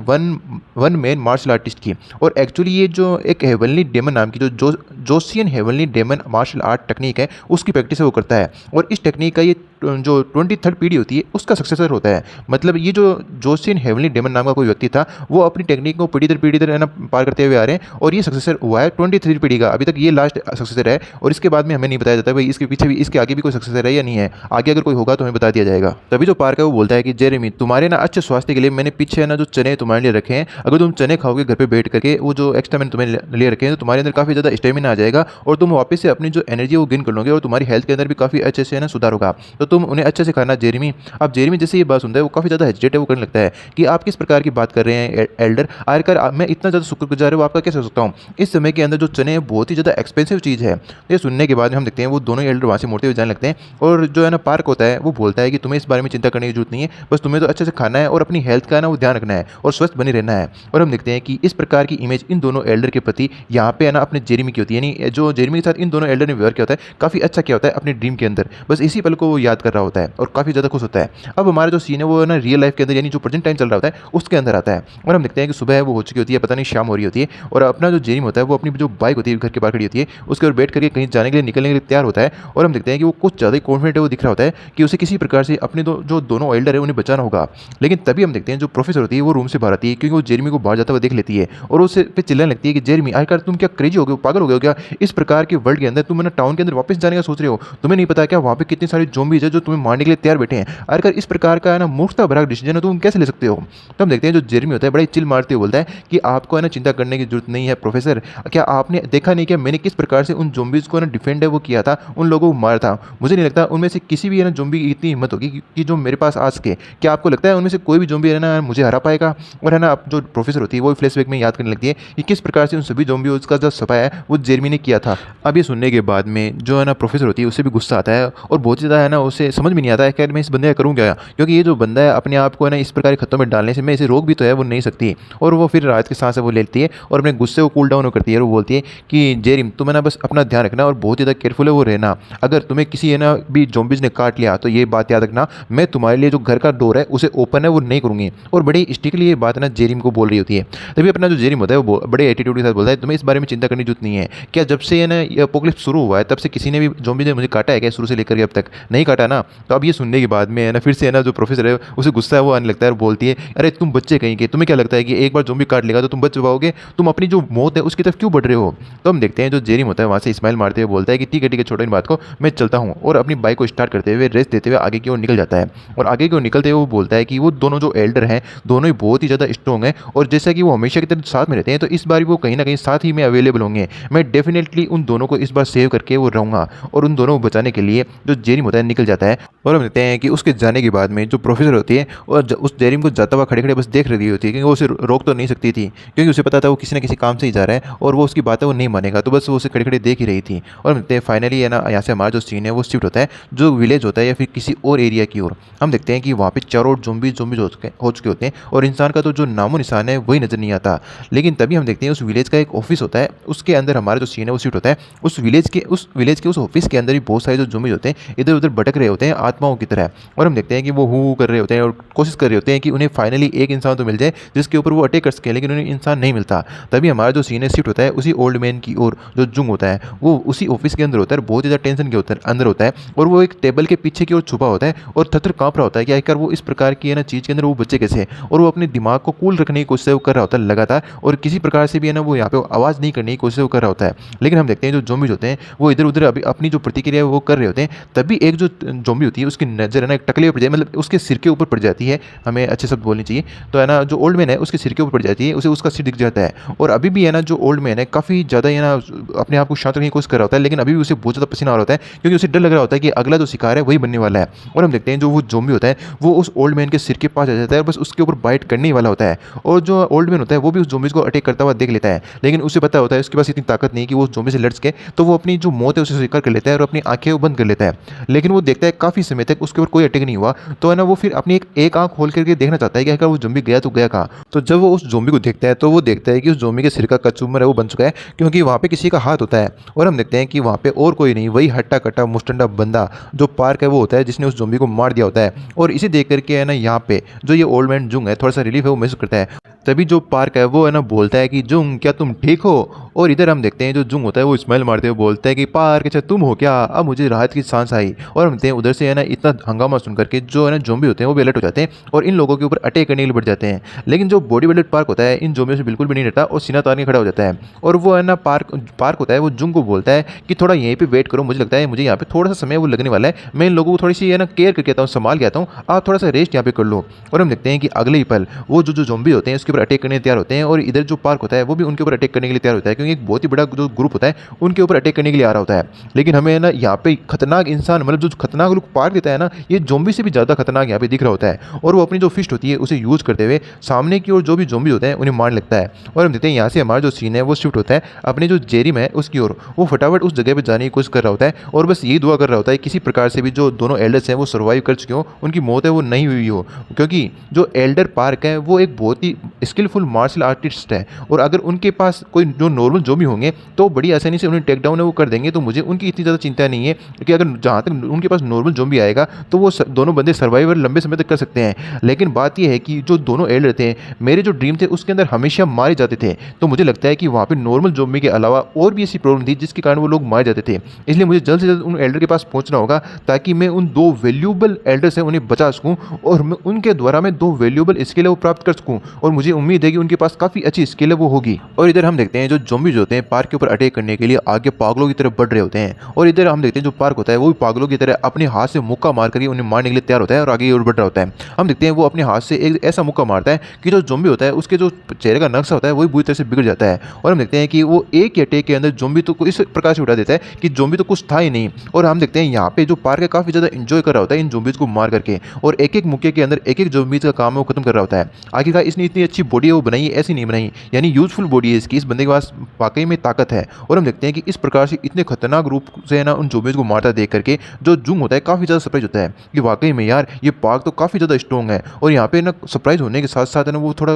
वन मैन मार्शल आर्टिस्ट की। और एक्चुअली ये जो एक हेवनली डेमन नाम की जो Joseon heavenly demon martial art technique है उसकी प्रैक्टिस है वो करता है। और इस टेक्निक का ये जो 23rd पीढ़ी होती है उसका सक्सेसर होता है। मतलब ये जो जोसियन हेवनली डेमन नाम का कोई व्यक्ति था वो अपनी टेक्निक को पीढ़ी दर है ना पार करते हुए आ रहे हैं और ये सक्सेसर हुआ है 23 पीढ़ी का। अभी तक ये लास्ट सक्सेसर है और इसके बाद में हमें नहीं बताया जाता भाई इसके पीछे भी, इसके आगे भी कोई सक्सेसर है या नहीं है। आगे अगर कोई होगा तो हमें बता दिया जाएगा। तभी जो पार्क है वो बोलता है कि जेरेमी, तुम्हारे ना अच्छे स्वास्थ्य के लिए मैंने पीछे है ना जो चने तुम्हारे लिए रखे हैं, अगर तुम चने खाओगे घर पे बैठ करके, वो जो एक्स्ट्रा मैंने तुम्हें लिए रखे हैं, तो तुम्हारे अंदर काफ़ी ज़्यादा स्टेमिना आ जाएगा और तुम वापस से अपनी जो एनर्जी वो गेन कर लोगे और तुम्हारी हेल्थ के अंदर भी काफ़ी अच्छे से है ना सुधार होगा। तो तुम उन्हें अच्छे से खाना जेरेमी। अब जेरेमी जैसे ये बात सुनता है वो काफ़ी ज़्यादा हेजिटेट है, वो करने लगता है कि आप किस प्रकार की बात कर रहे हैं एल्डर, आखिरकार मैं इतना ज़्यादा शुक्रगुजार हूँ आपका कैसे हो सकता हूँ? इस समय के अंदर जो चने हैं बहुत ही ज़्यादा एक्सपेंसिव चीज़ है। ये सुनने के बाद हम देखते हैं वो दोनों एल्डर वहाँ से मुड़ते हुए जाने लगते हैं और जो है ना पार्क होता है वो बोलता है कि तुम्हें इस बारे में चिंता करने की जरूरत नहीं है, बस तुम्हें तो अच्छे से खाना है और अपनी हेल्थ का ना वो ध्यान रखना है और स्वस्थ बने रहना है। और हम देखते हैं कि इस प्रकार की इमेज इन दोनों एल्डर के प्रति यहाँ पे है ना अपने जेरेमी की होती है, यानी जो जेरेमी के साथ इन दोनों एल्डर ने व्यवहार किया होता है काफ़ी अच्छा किया होता है अपने ड्रीम के अंदर, बस इसी पल को वो याद कर रहा होता है और काफ़ी ज़्यादा खुश होता है। अब हमारा जो सीन है वो ना रियल लाइफ के अंदर यानी जो प्रेजेंट टाइम चल रहा होता है उसके अंदर आता है और हम देखते हैं कि सुबह है वो हो चुकी होती है, पता नहीं शाम हो रही होती है और अपना जो जेरेमी होता है वो अपनी जो बाइक होती है घर के बाहर खड़ी होती है उसके ऊपर बैठ करके कहीं जाने के लिए निकलने के लिए तैयार होता है। और हम देखते हैं कि वो कुछ ज़्यादा ही कॉन्फिडेंट है, वो दिख रहा होता है कि उसे किसी प्रकार से अपने जो दोनों एल्डर है उन्हें बचाना होगा। लेकिन तभी हम देखते हैं जो प्रोफेसर होती है वो रूम से बाहर आती है क्योंकि वो जेरेमी को बाहर जाता हुआ देख लेती है और उससे पे चिल्लाने लगती है कि जेरेमी, आखिरकार तुम क्या क्रेजी हो गए हो, पागल हो गए हो क्या? इस प्रकार के वर्ल्ड के अंदर तुम ना टाउन के अंदर वापस जाने का सोच रहे हो? तुम्हें नहीं पता क्या वहाँ पे कितनी सारी ज़ॉम्बीज़ है जो तुम्हें मारने के लिए तैयार बैठे हैं? आखिरकार इस प्रकार का है ना मूर्खता भरा डिसीजन है तुम कैसे ले सकते हो? तो हम देखते हैं जो जेरेमी होता है बड़ा ही चिल मारते हुए बोलता है कि आपको है ना चिंता करने की जरूरत नहीं है प्रोफेसर, क्या आपने देखा नहीं क्या मैंने किस प्रकार से उन ज़ॉम्बीज़ को ना डिफेंड है वो किया था, उन लोगों को मारा था? मुझे नहीं लगता उनमें से किसी भी है ना ज़ॉम्बी की इतनी हिम्मत होगी कि जो मेरे पास आ सके। क्या आपको लगता है उनमें से कोई भी ज़ॉम्बी है ना मुझे हरा पाएगा? और है ना अब जो प्रोफेसर होती है वो फ्लैशबैक में याद करने लगती है कि किस प्रकार से उन सभी ज़ॉम्बीज़ का जो सफाया है वो जेरेमी ने किया था। अब ये सुनने के बाद में जो है ना प्रोफेसर होती है उसे भी गुस्सा आता है और बहुत ज़्यादा है ना उसे समझ में नहीं आता है कि मैं इस बंदे का करूँ क्या, क्योंकि ये जो बंदा है अपने आप को है ना इस प्रकार के खतरों में डालने से मैं इसे रोक भी तो है वो नहीं सकती। और वो फिर रात की सांस वो लेती है और अपने गुस्से को कूल डाउन करती है और वो बोलती है कि जेरिम तुम है ना बस अपना ध्यान रखना और बहुत ज़्यादा केयरफुल है वो रहना। अगर तुम्हें किसी है ना भी ज़ॉम्बीज़ ने काट लिया तो ये बात याद रखना, मैं तुम्हारे लिए जो घर का डोर है उसे ओपन है वो नहीं करूँगी। और बड़ी स्ट्रिक्टली ये बात ना जेरिम को बोल रही होती है। तभी अपना जो जेरिम होता है वो बड़े एटीट्यूड के साथ बोलता है तुम्हें इस बारे में चिंता करने की जरूरत नहीं है। क्या जब से है ना ये एपोकलिप्स शुरू हुआ है तब से किसी ने भी ज़ॉम्बी ने मुझे काटा है क्या? शुरू से लेकर के अब तक नहीं काटा ना। तो अब ये सुनने के बाद में है ना फिर से है ना जो प्रोफेसर है उसे गुस्सा है वो आने लगता है और बोलती है अरे तुम बच्चे कहीं के, तुम्हें क्या लगता है कि एक बार ज़ॉम्बी काट लेगा तो तुम बच पाओगे? तुम अपनी जो मौत है उसकी तरफ क्यों बढ़ रहे हो? तो हम देखते हैं जो जेरिम होता है वहाँ से स्माइल मारते हुए बोलता है कि ठीक है छोड़ो इन बात को, मैं चलता हूँ। और अपनी बाइक को स्टार्ट करते हुए रेस्ट देते हुए आगे की ओर निकल जाता है। और आगे की ओर निकलते हुए वो बोलता है कि वो दोनों जो एल्डर हैं दोनों ही बहुत ही ज़्यादा स्ट्रॉन्ग हैं और जैसा कि वो हमेशा की तरह साथ में रहते हैं तो इस बार वो कहीं ना कहीं साथ ही में अवेलेबल होंगे। मैं डेफिनेटली उन दोनों को इस बार सेव करके वो रहूँगा। और उन दोनों को बचाने के लिए जो जेरिम होता है निकल जाता है। और हम देखते हैं कि उसके जाने के बाद में जो प्रोफेसर होती है और उस जेरिम को जाता हुआ खड़े खड़े बस देख रही होती है, क्योंकि वो उसे रोक तो नहीं सकती थी क्योंकि उसे पता था वो किसी न किसी काम से ही जा रहा है और वो उसकी बातें वो नहीं मानेगा, तो बस वो उसे खड़े खड़े देख ही रही थी। और हम देखते हैं फाइनली है ना यहाँ से हमारा जो सीन है वो शिफ्ट होता है जो विलेज होता है या फिर किसी और एरिया की ओर। हम देखते हैं कि वहाँ पे चारों ओर ज़ॉम्बीज़ हो चुके होते हैं और इंसान का तो जो नामो निशान है वही नज़र नहीं आता। लेकिन तभी हम देखते हैं उस विलेज का एक ऑफिस होता है, उसके अंदर हमारा जो सीन है वो शिफ्ट होता है। उस विलेज के उस ऑफिस के अंदर भी बहुत सारे जो ज़ॉम्बीज़ होते हैं इधर उधर भटक रहे होते हैं आत्माओं की तरह। और हम देखते हैं कि वो हू कर रहे होते हैं और कोशिश कर रहे होते हैं कि उन्हें फाइनली एक इंसान तो मिल जाए जिसके ऊपर वो अटैक कर सके, लेकिन उन्हें इंसान नहीं मिलता। तभी हमारा जो सीन है शिफ्ट होता है उसी ओल्ड मैन की ओर जो जुंग होता है वो उसी ऑफिस के अंदर होता है, बहुत ज़्यादा टेंशन के अंदर होता है और वो एक टेबल के पीछे की ओर छुपा होता है और थर-थर काँप रहा होता है कि आखिर वो इस प्रकार की है ना चीज़ के अंदर वो बच्चे कैसे है। और वो अपने दिमाग को कूल रखने की कोशिश कर रहा होता है लगातार और किसी प्रकार से भी है ना वो यहाँ पे आवाज़ नहीं करने की कोशिश कर रहा होता है। लेकिन हम देखते हैं जो ज़ॉम्बीज़ होते हैं वो इधर उधर अभी अपनी जो प्रतिक्रिया है वो कर रहे होते हैं। तभी एक जो ज़ॉम्बी होती है उसकी नज़र है ना एक टकले पे पड़ जाए, मतलब उसके सिर के ऊपर पड़ जाती है, हमें अच्छे शब्द बोलनी चाहिए। तो है ना जो ओल्ड मैन है उसके सिर के ऊपर पड़ जाती है, उसे उसका सिर दिख जाता है। और अभी भी है ना जो ओल्ड मैन है काफ़ी ज़्यादा है ना अपने आप को शांत रखने की कोशिश कर रहा होता है, लेकिन अभी भी उसे बहुत ज़्यादा पसीना आ रहा होता है, क्योंकि उसे डर लग रहा होता है कि अगला जो शिकार है वही बनने वाला है। और हम देखते हैं जो वो ज़ॉम्बी होता है वो उस ओल्ड मैन के सिर के पास आ जाता है और बस उसके ऊपर बाइट करने ही वाला होता है। और जो ओल्ड मैन होता है वो भी उस ज़ॉम्बीज़ को अटैक करता हुआ देख लेता है, लेकिन उसे पता होता है उसके पास इतनी ताकत नहीं है कि वो ज़ॉम्बी से लड़ सके, तो वो अपनी जो मौत है उसे स्वीकार कर लेता है और अपनी आंखें वो बंद कर लेता है। लेकिन वो देखता है काफ़ी समय तक उसके ऊपर कोई अटैक नहीं हुआ, तो है ना वो फिर अपनी एक आँख खोल करके देखना चाहता है कि अगर वो ज़ॉम्बी गया तो गया कहाँ। तो जब वो उस ज़ॉम्बी को देखता है तो वो देखता है कि उस ज़ॉम्बी के सिर का कचूमर है वो बन चुका है, क्योंकि वहाँ पे किसी का हाथ होता है। और हम देखते हैं कि वहाँ पे और कोई नहीं, वही हट्टा-कट्टा मुस्टंडा बंदा जो पार्क है वो होता है जिसने उस ज़ॉम्बी को मार दिया होता है। और इसे देख कर के है ना यहाँ पे जो ये ओल्ड मैन जुंग है थोड़ा-सा रिलीफ है वो महसूस करता है। तभी जो पार्क है वो है ना बोलता है कि जुंग क्या तुम ठीक हो? और इधर हम देखते हैं जो जुंग होता है वो स्माइल मारते हुए बोलता है कि पार्क अच्छा तुम हो क्या? अब मुझे राहत की सांस आई। और हम देखते हैं उधर से है ना इतना हंगामा सुन करके जो है ना ज़ॉम्बी होते हैं वो भी अलर्ट हो जाते हैं और इन लोगों के ऊपर अटैक करने के लिए बढ़ जाते हैं। लेकिन जो बॉडी बिल्डर पार्क होता है इन ज़ॉम्बियों से बिल्कुल भी नहीं डरता और सीना तान के खड़ा हो जाता है। और वो है ना पार्क होता है वो जुंग को बोलता है कि थोड़ा यहीं पे वेट करो, मुझे लगता है मुझे यहाँ पे थोड़ा सा समय वो लगने वाला है, मैं इन लोगों को थोड़ी सी है ना केयर करके आता हूँ, संभाल के आता हूँ, आप थोड़ा सा रेस्ट यहाँ पे कर लो। और हम देखते हैं कि अगले ही पल वो जो ज़ॉम्बी होते हैं उसके ऊपर अटैक करने तैयार होते हैं और इधर जो पार्क होता है वो भी उनके ऊपर अटैक करने के लिए तैयार होता है, क्योंकि एक बहुत ही बड़ा जो ग्रुप होता है उनके ऊपर अटैक करने के लिए आ रहा होता है। लेकिन हमें ना यहाँ पे खतरनाक इंसान, मतलब जो खतरनाक लोग पार्क देता है ना, ये ज़ॉम्बी से भी ज़्यादा खतरनाक यहाँ पे दिख रहा होता है। और वो अपनी जो फिस्ट होती है उसे यूज़ करते हुए सामने की ओर जो भी ज़ॉम्बी होते हैं उन्हें मारने लगता है। और हम देखते हैं यहाँ से हमारा जो सीन है वो शिफ्ट होता है अपने जो जेरिम है उसकी ओर। वो फटाफट उस जगह पर जाने की कोशिश कर रहा होता है और बस यही दुआ कर रहा होता है किसी प्रकार से भी जो दोनों एल्डर्स हैं वो सर्वाइव कर चुके हों, उनकी मौत है वो नहीं हुई हो, क्योंकि जो एल्डर पार्क है वो एक बहुत ही स्किलफुल मार्शल आर्टिस्ट है। और अगर उनके पास कोई जो नॉर्मल ज़ॉम्बी होंगे तो बड़ी आसानी से उन्हें टेक डाउन है वो कर देंगे, तो मुझे उनकी इतनी ज़्यादा चिंता नहीं है कि अगर जहाँ तक उनके पास नॉर्मल ज़ॉम्बी आएगा तो वो दोनों बंदे सर्वाइवर लंबे समय तक कर सकते हैं। लेकिन बात यह है कि जो दोनों एल्डर थे, मेरे जो ड्रीम थे उसके अंदर हमेशा मारे जाते थे, तो मुझे लगता है कि वहाँ पे नॉर्मल ज़ॉम्बी के अलावा और भी ऐसी प्रॉब्लम थी जिसके कारण वो लोग मारे जाते थे। इसलिए मुझे जल्द से जल्द उन एल्डर के पास पहुँचना होगा ताकि मैं उन दो वैल्यूएबल एल्डर से उन्हें बचा सकूँ और मैं उनके द्वारा मैं दो वैल्यूएबल स्किल है वो प्राप्त कर सकूँ। और मुझे उम्मीद है कि उनके पास काफ़ी अच्छी स्किल है वो होगी। और इधर हम देखते हैं जो ज़ॉम्बीज़ होते हैं पार्क के ऊपर अटैक करने के लिए आगे पागलों की तरफ बढ़ रहे होते हैं। और इधर हम देखते हैं जो पार्क होता है वो भी पागलों की तरह अपने हाथ से मुक्का मार करके उन्हें मारने के लिए तैयार होता है और आगे और बढ़ रहा होता है। हम देखते हैं वो अपने हाथ से एक ऐसा मुक्का मारता है कि जो ज़ॉम्बी होता है उसके जो चेहरे का नक्शा होता है वही बुरी तरह से बिगड़ जाता है। और हम देखते हैं कि वो एक ही अटैक के अंदर ज़ॉम्बी तो इस प्रकार से उठा देता है कि ज़ॉम्बी तो कुछ था ही नहीं। और हम देखते हैं यहाँ पे जो पार्क है काफ़ी ज़्यादा इंजॉय कर रहा होता है इन ज़ॉम्बीज़ को मार करके, और एक एक मुक्के के अंदर एक एक ज़ॉम्बीज़ का काम है वो खत्म कर रहा होता है। आखिरकार इसने इतनी अच्छी बॉडी है वो बनाई, ऐसी नहीं बनाई, यानी यूजफुल बॉडी है इसकी, इस बंदे के पास वाकई में ताकत है। और हम देखते हैं कि इस प्रकार से इतने खतरनाक रूप से है ना उन ज़ॉम्बीज़ को मारता देख करके जो जुंग होता है काफ़ी ज़्यादा सरप्राइज होता है कि वाकई में यार ये पार्क तो काफ़ी ज़्यादा स्ट्रॉन्ग है। और यहाँ पे ना सरप्राइज होने के साथ साथ है ना वो थोड़ा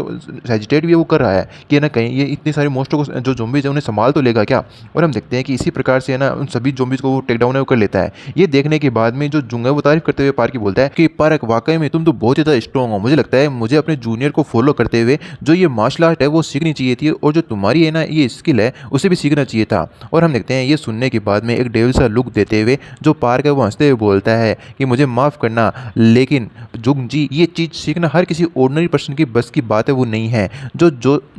हेजिटेट भी वो कर रहा है कि ना कहीं ये इतने सारे मोस्टों को जो ज़ॉम्बीज़ है उन्हें संभाल तो लेगा क्या। और हम देखते हैं कि इसी प्रकार से है ना उन सभी ज़ॉम्बीज़ को वो टेक डाउन है वो कर लेता है। ये देखने के बाद में जो जुंग है वो तारीफ करते हुए पार्क की बोलता है कि पार्क वाकई में तुम तो बहुत ही ज़्यादा स्ट्रॉन्ग हो, मुझे लगता है मुझे अपने जूनियर को फॉलो करते हुए जो ये मार्शल आर्ट है वो सीखनी चाहिए थी, और जो तुम्हारी है ना ये स्किल है उसे भी सीखना चाहिए था। और हम देखते हैं ये सुनने के बाद में एक डेविल सा लुक देते हुए जो पार्क है वो हंसते हुए बोलता है कि मुझे माफ़ करना, लेकिन जुंग जी ये चीज़ सीखना हर किसी ऑर्डिनरी पर्सन की बस की बात है वो नहीं है। जो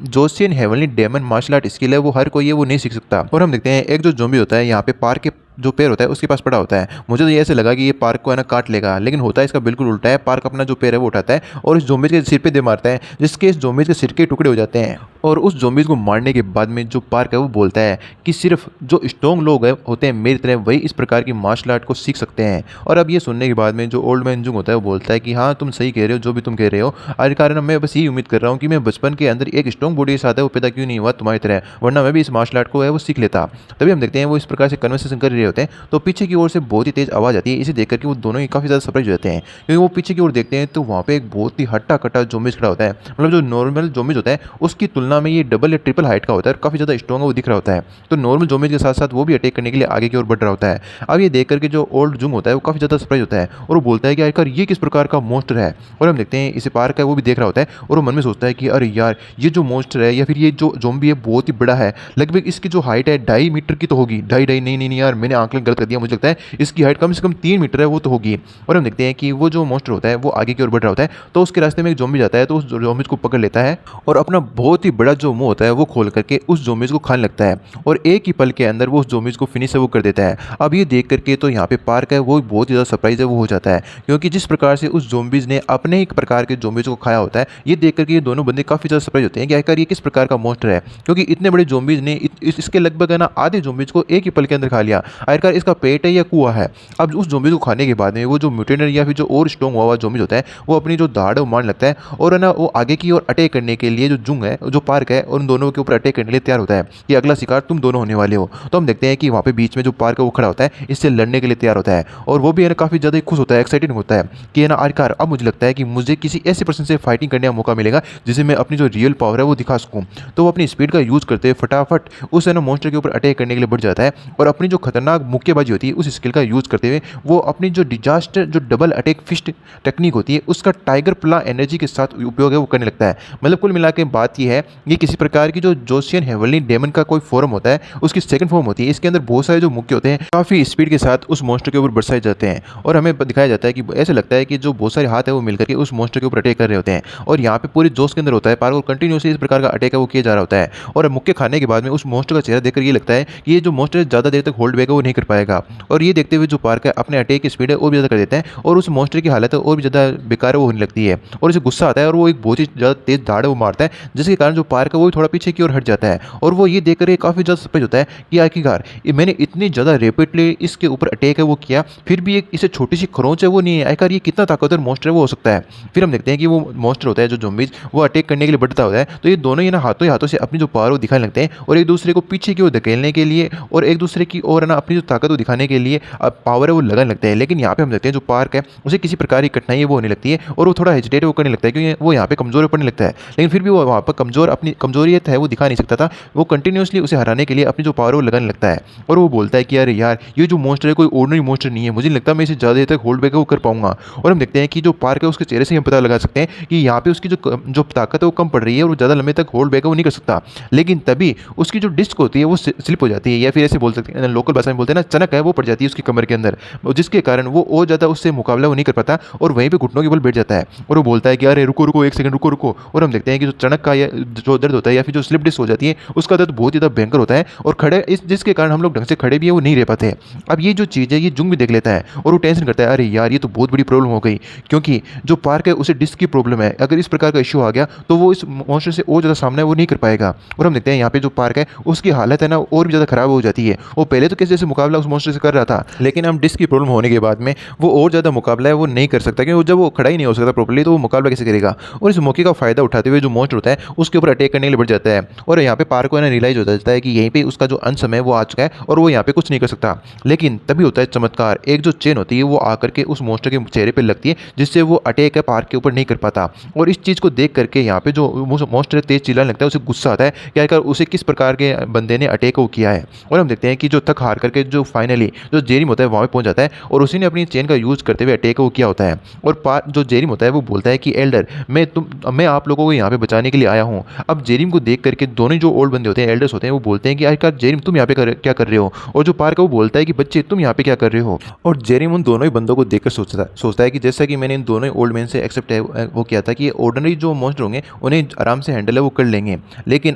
जोशियन heavenly demon martial art skill है वो हर कोई है वो नहीं सीख सकता। और हम देखते हैं एक जो ज़ॉम्बी होता है यहाँ पे पार्क के जो पैर होता है उसके पास पड़ा होता है। मुझे तो ये ऐसे लगा कि ये पार्क को है ना काट लेगा, लेकिन होता है इसका बिल्कुल उल्टा है। पार्क अपना जो पैर है वो उठाता है और इस ज़ॉम्बीज़ के सिर पे दे मारता है, जिसके इस ज़ॉम्बीज़ के सिर के टुकड़े हो जाते हैं। और उस ज़ॉम्बीज़ को मारने के बाद में जो पार्क है वो बोलता है कि सिर्फ जो स्ट्रॉन्ग लोग होते हैं मेरी तरह वही इस प्रकार की मार्शल आर्ट को सीख सकते हैं। और अब ये सुनने के बाद में जो ओल्ड मैन जुंग होता है वो बोलता है कि हाँ तुम सही कह रहे हो, जो भी तुम कह रहे हो। आखिरकार मैं बस यही उम्मीद कर रहा हूँ कि मैं बचपन के अंदर एक स्ट्रॉन्ग बॉडी के साथ है वो पैदा क्यों नहीं हुआ तुम्हारी तरह, वरना मैं भी इस मार्शल आर्ट को है वो सीख लेता। तभी हम देखते हैं वो इस प्रकार से कन्वर्सेशन कर रहे होते हैं तो पीछे की ओर से बहुत ही तेज आवाज़ आती है। इसे देख करके वो दोनों ही काफ़ी ज़्यादा सरप्राइज हो जाते हैं, क्योंकि वो पीछे की ओर देखते हैं तो वहाँ पे एक बहुत ही हट्टा कट्टा ज़ॉम्बीज़ खड़ा होता है। मतलब जो नॉर्मल ज़ॉम्बीज़ होता है उसकी तुलना में ये डबल या ट्रिपल हाइट का होता है और काफ़ी ज़्यादा स्ट्रॉन्ग है वो दिख रहा होता है। तो नॉर्मल ज़ॉम्बीज़ के साथ साथ वो भी अटैक करने के लिए आगे की ओर बढ़ रहा होता है। अब ये देख करके जो ओल्ड जुंग होता है वो काफ़ी ज़्यादा सरप्राइज होता है और वो बोलता है कि आखिर ये किस प्रकार का मोस्टर है। और हम देखते हैं इसे पार्क है वो भी देख रहा होता है और वो मन में सोचता है कि अरे यार ये जो मोस्टर है या फिर ये जो ज़ॉम्बी है बहुत ही बड़ा है, लगभग इसकी जो हाइट है 2.5 मीटर की तो होगी। ढाई नहीं यार मैंने आंकलन गलत कर दिया, मुझे लगता है इसकी हाइट कम से कम 3 मीटर है वो तो होगी। और हम देखते हैं कि वो जो मोस्टर होता है वो आगे की ओर बढ़ रहा होता है तो उसके रास्ते में एक ज़ॉम्बी जाता है तो उस ज़ॉम्बी को पकड़ लेता है और अपना बहुत ही बड़ा जो मुंह होता है वो खोल करके उस ज़ॉम्बीज़ को खाने लगता है और एक ही पल के अंदर वो उस ज़ॉम्बीज़ को फिनिश है वो कर देता है। अब ये देख करके तो यहाँ पे पार्क है वो बहुत ही ज़्यादा सरप्राइज़ है वो हो जाता है, क्योंकि जिस प्रकार से उस ज़ॉम्बीज़ ने अपने ही प्रकार के ज़ॉम्बीज़ को खाया होता है, ये देख करके ये दोनों बंदे काफ़ी ज़्यादा सरप्राइज़ होते हैं कि आखिर ये किस प्रकार का मॉन्स्टर है, क्योंकि इतने बड़े ज़ॉम्बीज़ ने इसके लगभग है ना आधे ज़ॉम्बीज़ को एक ही पल के अंदर खा लिया। आखिरकार इसका पेट है या कुआँ है। अब उस ज़ॉम्बीज़ को खाने के बाद में वो जो म्यूटेंट या फिर जो और स्ट्रॉन्ग हुआ ज़ॉम्बीज़ होता है, वो अपनी जो दाढ़ है वो मारने लगता है और है ना वो आगे की ओर अटैक करने के लिए जो जुंग है, जो पार्क है, और उन दोनों के ऊपर अटैक करने के लिए तैयार होता है कि अगला शिकार तुम दोनों होने वाले हो। तो हम देखते हैं कि वहाँ पे बीच में जो पार्क है वो खड़ा होता है, इससे लड़ने के लिए तैयार होता है और वो भी है ना काफ़ी ज़्यादा खुश होता है, एक्साइटेड होता है कि है ना आखिरकार अब मुझे लगता है कि मुझे किसी ऐसे पर्सन से फाइटिंग करने का मौका मिलेगा जिसे मैं अपनी जो रियल पावर है वो दिखा सकूँ। तो वो अपनी स्पीड का यूज़ करते हुए फटाफट उस है ना मॉन्स्टर के ऊपर अटैक करने के लिए बढ़ जाता है और अपनी जो खतरनाक मुक्केबाजी होती है उस स्किल का यूज़ करते हुए वो अपनी जो डिजास्टर जो डबल अटैक फिस्ट टेक्निक होती है उसका टाइगर प्ला एनर्जी के साथ उपयोग है वो करने लगता है। मतलब कुल मिला के बात ये है, ये किसी प्रकार की जो जोशियन हेवनली डेमन का कोई फॉर्म होता है उसकी सेकंड फॉर्म होती है। इसके अंदर बहुत सारे जो मुक्के होते हैं काफ़ी स्पीड के साथ उस मॉन्स्टर के ऊपर बरसाए जाते हैं और हमें दिखाया जाता है कि ऐसे लगता है कि जो बहुत सारे हाथ है वो मिलकर के उस मॉन्स्टर के ऊपर अटैक कर रहे होते हैं और यहाँ पे पूरे जोश के अंदर होता है पार्क और कंटिन्यूसली इस प्रकार का अटैक है वो किया जा रहा होता है। और मुक्के खाने के बाद में उस मॉन्स्टर का चेहरा देखकर ये लगता है कि ये जो मॉन्स्टर ज़्यादा देर तक होल्ड बैक है वो नहीं कर पाएगा और ये देखते हुए जो पार्क है अपने अटैक की स्पीड है और भी ज़्यादा कर देता है और उस मॉन्स्टर की हालत है और भी ज़्यादा बेकार वो होने लगती है और उसे गुस्सा आता है और वो एक बहुत ही ज़्यादा तेज धाड़ वो मारता है, जिसके कारण जो पार्क है वो भी थोड़ा पीछे की ओर हट जाता है और वो ये देखकर काफ़ी ज़्यादा सरप्राइज होता है कि आखिरकार मैंने इतनी ज़्यादा रैपिडली इसके ऊपर अटैक है वो किया, फिर भी एक इसे छोटी सी खरोंच है वो नहीं है, आखिरकार ये कितना ताकतवर मॉन्स्टर है वो हो सकता है। फिर हम देखते हैं कि वो मॉन्स्टर होता है जो ज़ॉम्बीज़ वो अटैक करने के लिए बढ़ता होता है, तो ये दोनों ही ना हाथों ही हाथों से अपनी जो पावर वो दिखाने लगते हैं और एक दूसरे को पीछे की ओर धकेलने के लिए और एक दूसरे की ओर ना अपनी जो ताकत वो दिखाने के लिए पावर है वो लगाने लगते हैं। लेकिन यहाँ पे हम देखते हैं जो पार्क है उसे किसी प्रकार की कठिनाई है वो होने लगती है और वो थोड़ा हेजिटेट वो करने लगता है क्योंकि वो यहाँ पे कमज़ोर पड़ने लगता है, लेकिन फिर भी वो वहाँ पर कमज़ोर अपनी कमजोरियत है वो दिखा नहीं सकता था। वो कंटिन्यूसली उसे हराने के लिए अपनी जो पावर वो लगाने लगता है और वो बोलता है कि अरे यार ये जो मॉन्स्टर है कोई ऑर्डिनरी मॉन्स्टर नहीं है, मुझे नहीं लगता मैं इसे ज़्यादा देर तक होल्ड बैक वो कर पाऊंगा। और हम देखते हैं कि जो पार्क है उसके चेहरे से हम पता लगा सकते हैं कि यहाँ पे उसकी जो ताकत है वो कम पड़ रही है और वो ज़्यादा लंबे तक होल्ड बैक वो नहीं कर सकता। लेकिन तभी उसकी जो डिस्क होती है वो स्लिप हो जाती है या फिर ऐसे बोल सकते हैं लोकल भाषा में बोलते हैं ना चनक है वो पड़ जाती है उसकी कमर के अंदर, जिसके कारण वो और ज़्यादा उससे मुकाबला वो नहीं कर पाता और वहीं पर घुटनों के बल बैठ जाता है और वो बोलता है कि अरे रुको रुको एक सेकंड रुको रुको। और हम देखते हैं कि जो चनक का जो दर्द होता है या फिर जो स्लिप डिस्क हो जाती है उसका दर्द बहुत ज़्यादा भयंकर होता है और खड़े इस जिसके कारण हम लोग ढंग से खड़े भी है वो नहीं रह पाते। अब ये जो चीज़ है ये जुंग भी देख लेता है और वो टेंशन करता है अरे यार ये तो बहुत बड़ी प्रॉब्लम हो गई, क्योंकि जो पार्क है उसे डिस्क की प्रॉब्लम है, अगर इस प्रकार का इशू आ गया तो वो इस मॉन्स्टर से और ज़्यादा सामना वो नहीं कर पाएगा। और हम देखते हैं यहाँ पे जो पार्क है उसकी हालत है ना और भी ज़्यादा खराब हो जाती है। वो पहले तो किसी जैसे मुकाबला उस मॉन्स्टर से कर रहा था, लेकिन हम डिस्क की प्रॉब्लम होने के बाद में वो और ज़्यादा मुकाबला है वो नहीं कर सकता, क्योंकि जब वो खड़ा ही नहीं हो सकता प्रॉपर्ली तो वो मुकाबला कैसे करेगा। और इस मौके का फायदा उठाते हुए जो मॉन्स्टर होता है उसके ऊपर अटैक करने के लिए बढ़ जाता है और यहाँ पे पार्क को ना रियलाइज हो जाता है कि यहीं पे उसका जो अंत समय वो आ चुका है और वो यहाँ पे कुछ नहीं कर सकता। लेकिन तभी होता है चमत्कार, एक जो चेन होती है वो आकर के उस मॉन्स्टर के चेहरे पे लगती है जिससे वो अटैक है पार्क के ऊपर नहीं कर पाता। और इस चीज़ को देख करके यहाँ पे जो मॉन्स्टर तेज चिल्लाने लगता है, उसे गुस्सा आता है कि आखिर उसे किस प्रकार के बंदे ने अटैक को किया है। और हम देखते हैं कि जो थक हार करके जो फाइनली जो जेरिम होता है वहाँ पे पहुँच जाता है और उसी ने अपनी चेन का यूज़ करते हुए अटैक को किया होता है। और जो जेरिम होता है वो बोलता है कि एल्डर मैं आप लोगों को यहाँ पे बचाने के लिए आया हूँ। अब जेरिम को देख करके दोनों जो ओल्ड बंदे होते हैं एल्डर्स होते हैं वो बोलते हैं कि आखिरकार जेरिम तुम यहाँ पे क्या कर रहे हो। और जो पार्क है वो बोलता है कि बच्चे तुम यहाँ पे क्या कर रहे हो। और जेरिम उन दोनों ही बंदों को देखकर सोचता है कि जैसा कि मैंने इन दोनों ही ओल्ड मैन से एक्सेप्ट है वो किया था कि ये ऑर्डिनरी जो मॉन्स्टर होंगे उन्हें आराम से हैंडल है वो कर लेंगे, लेकिन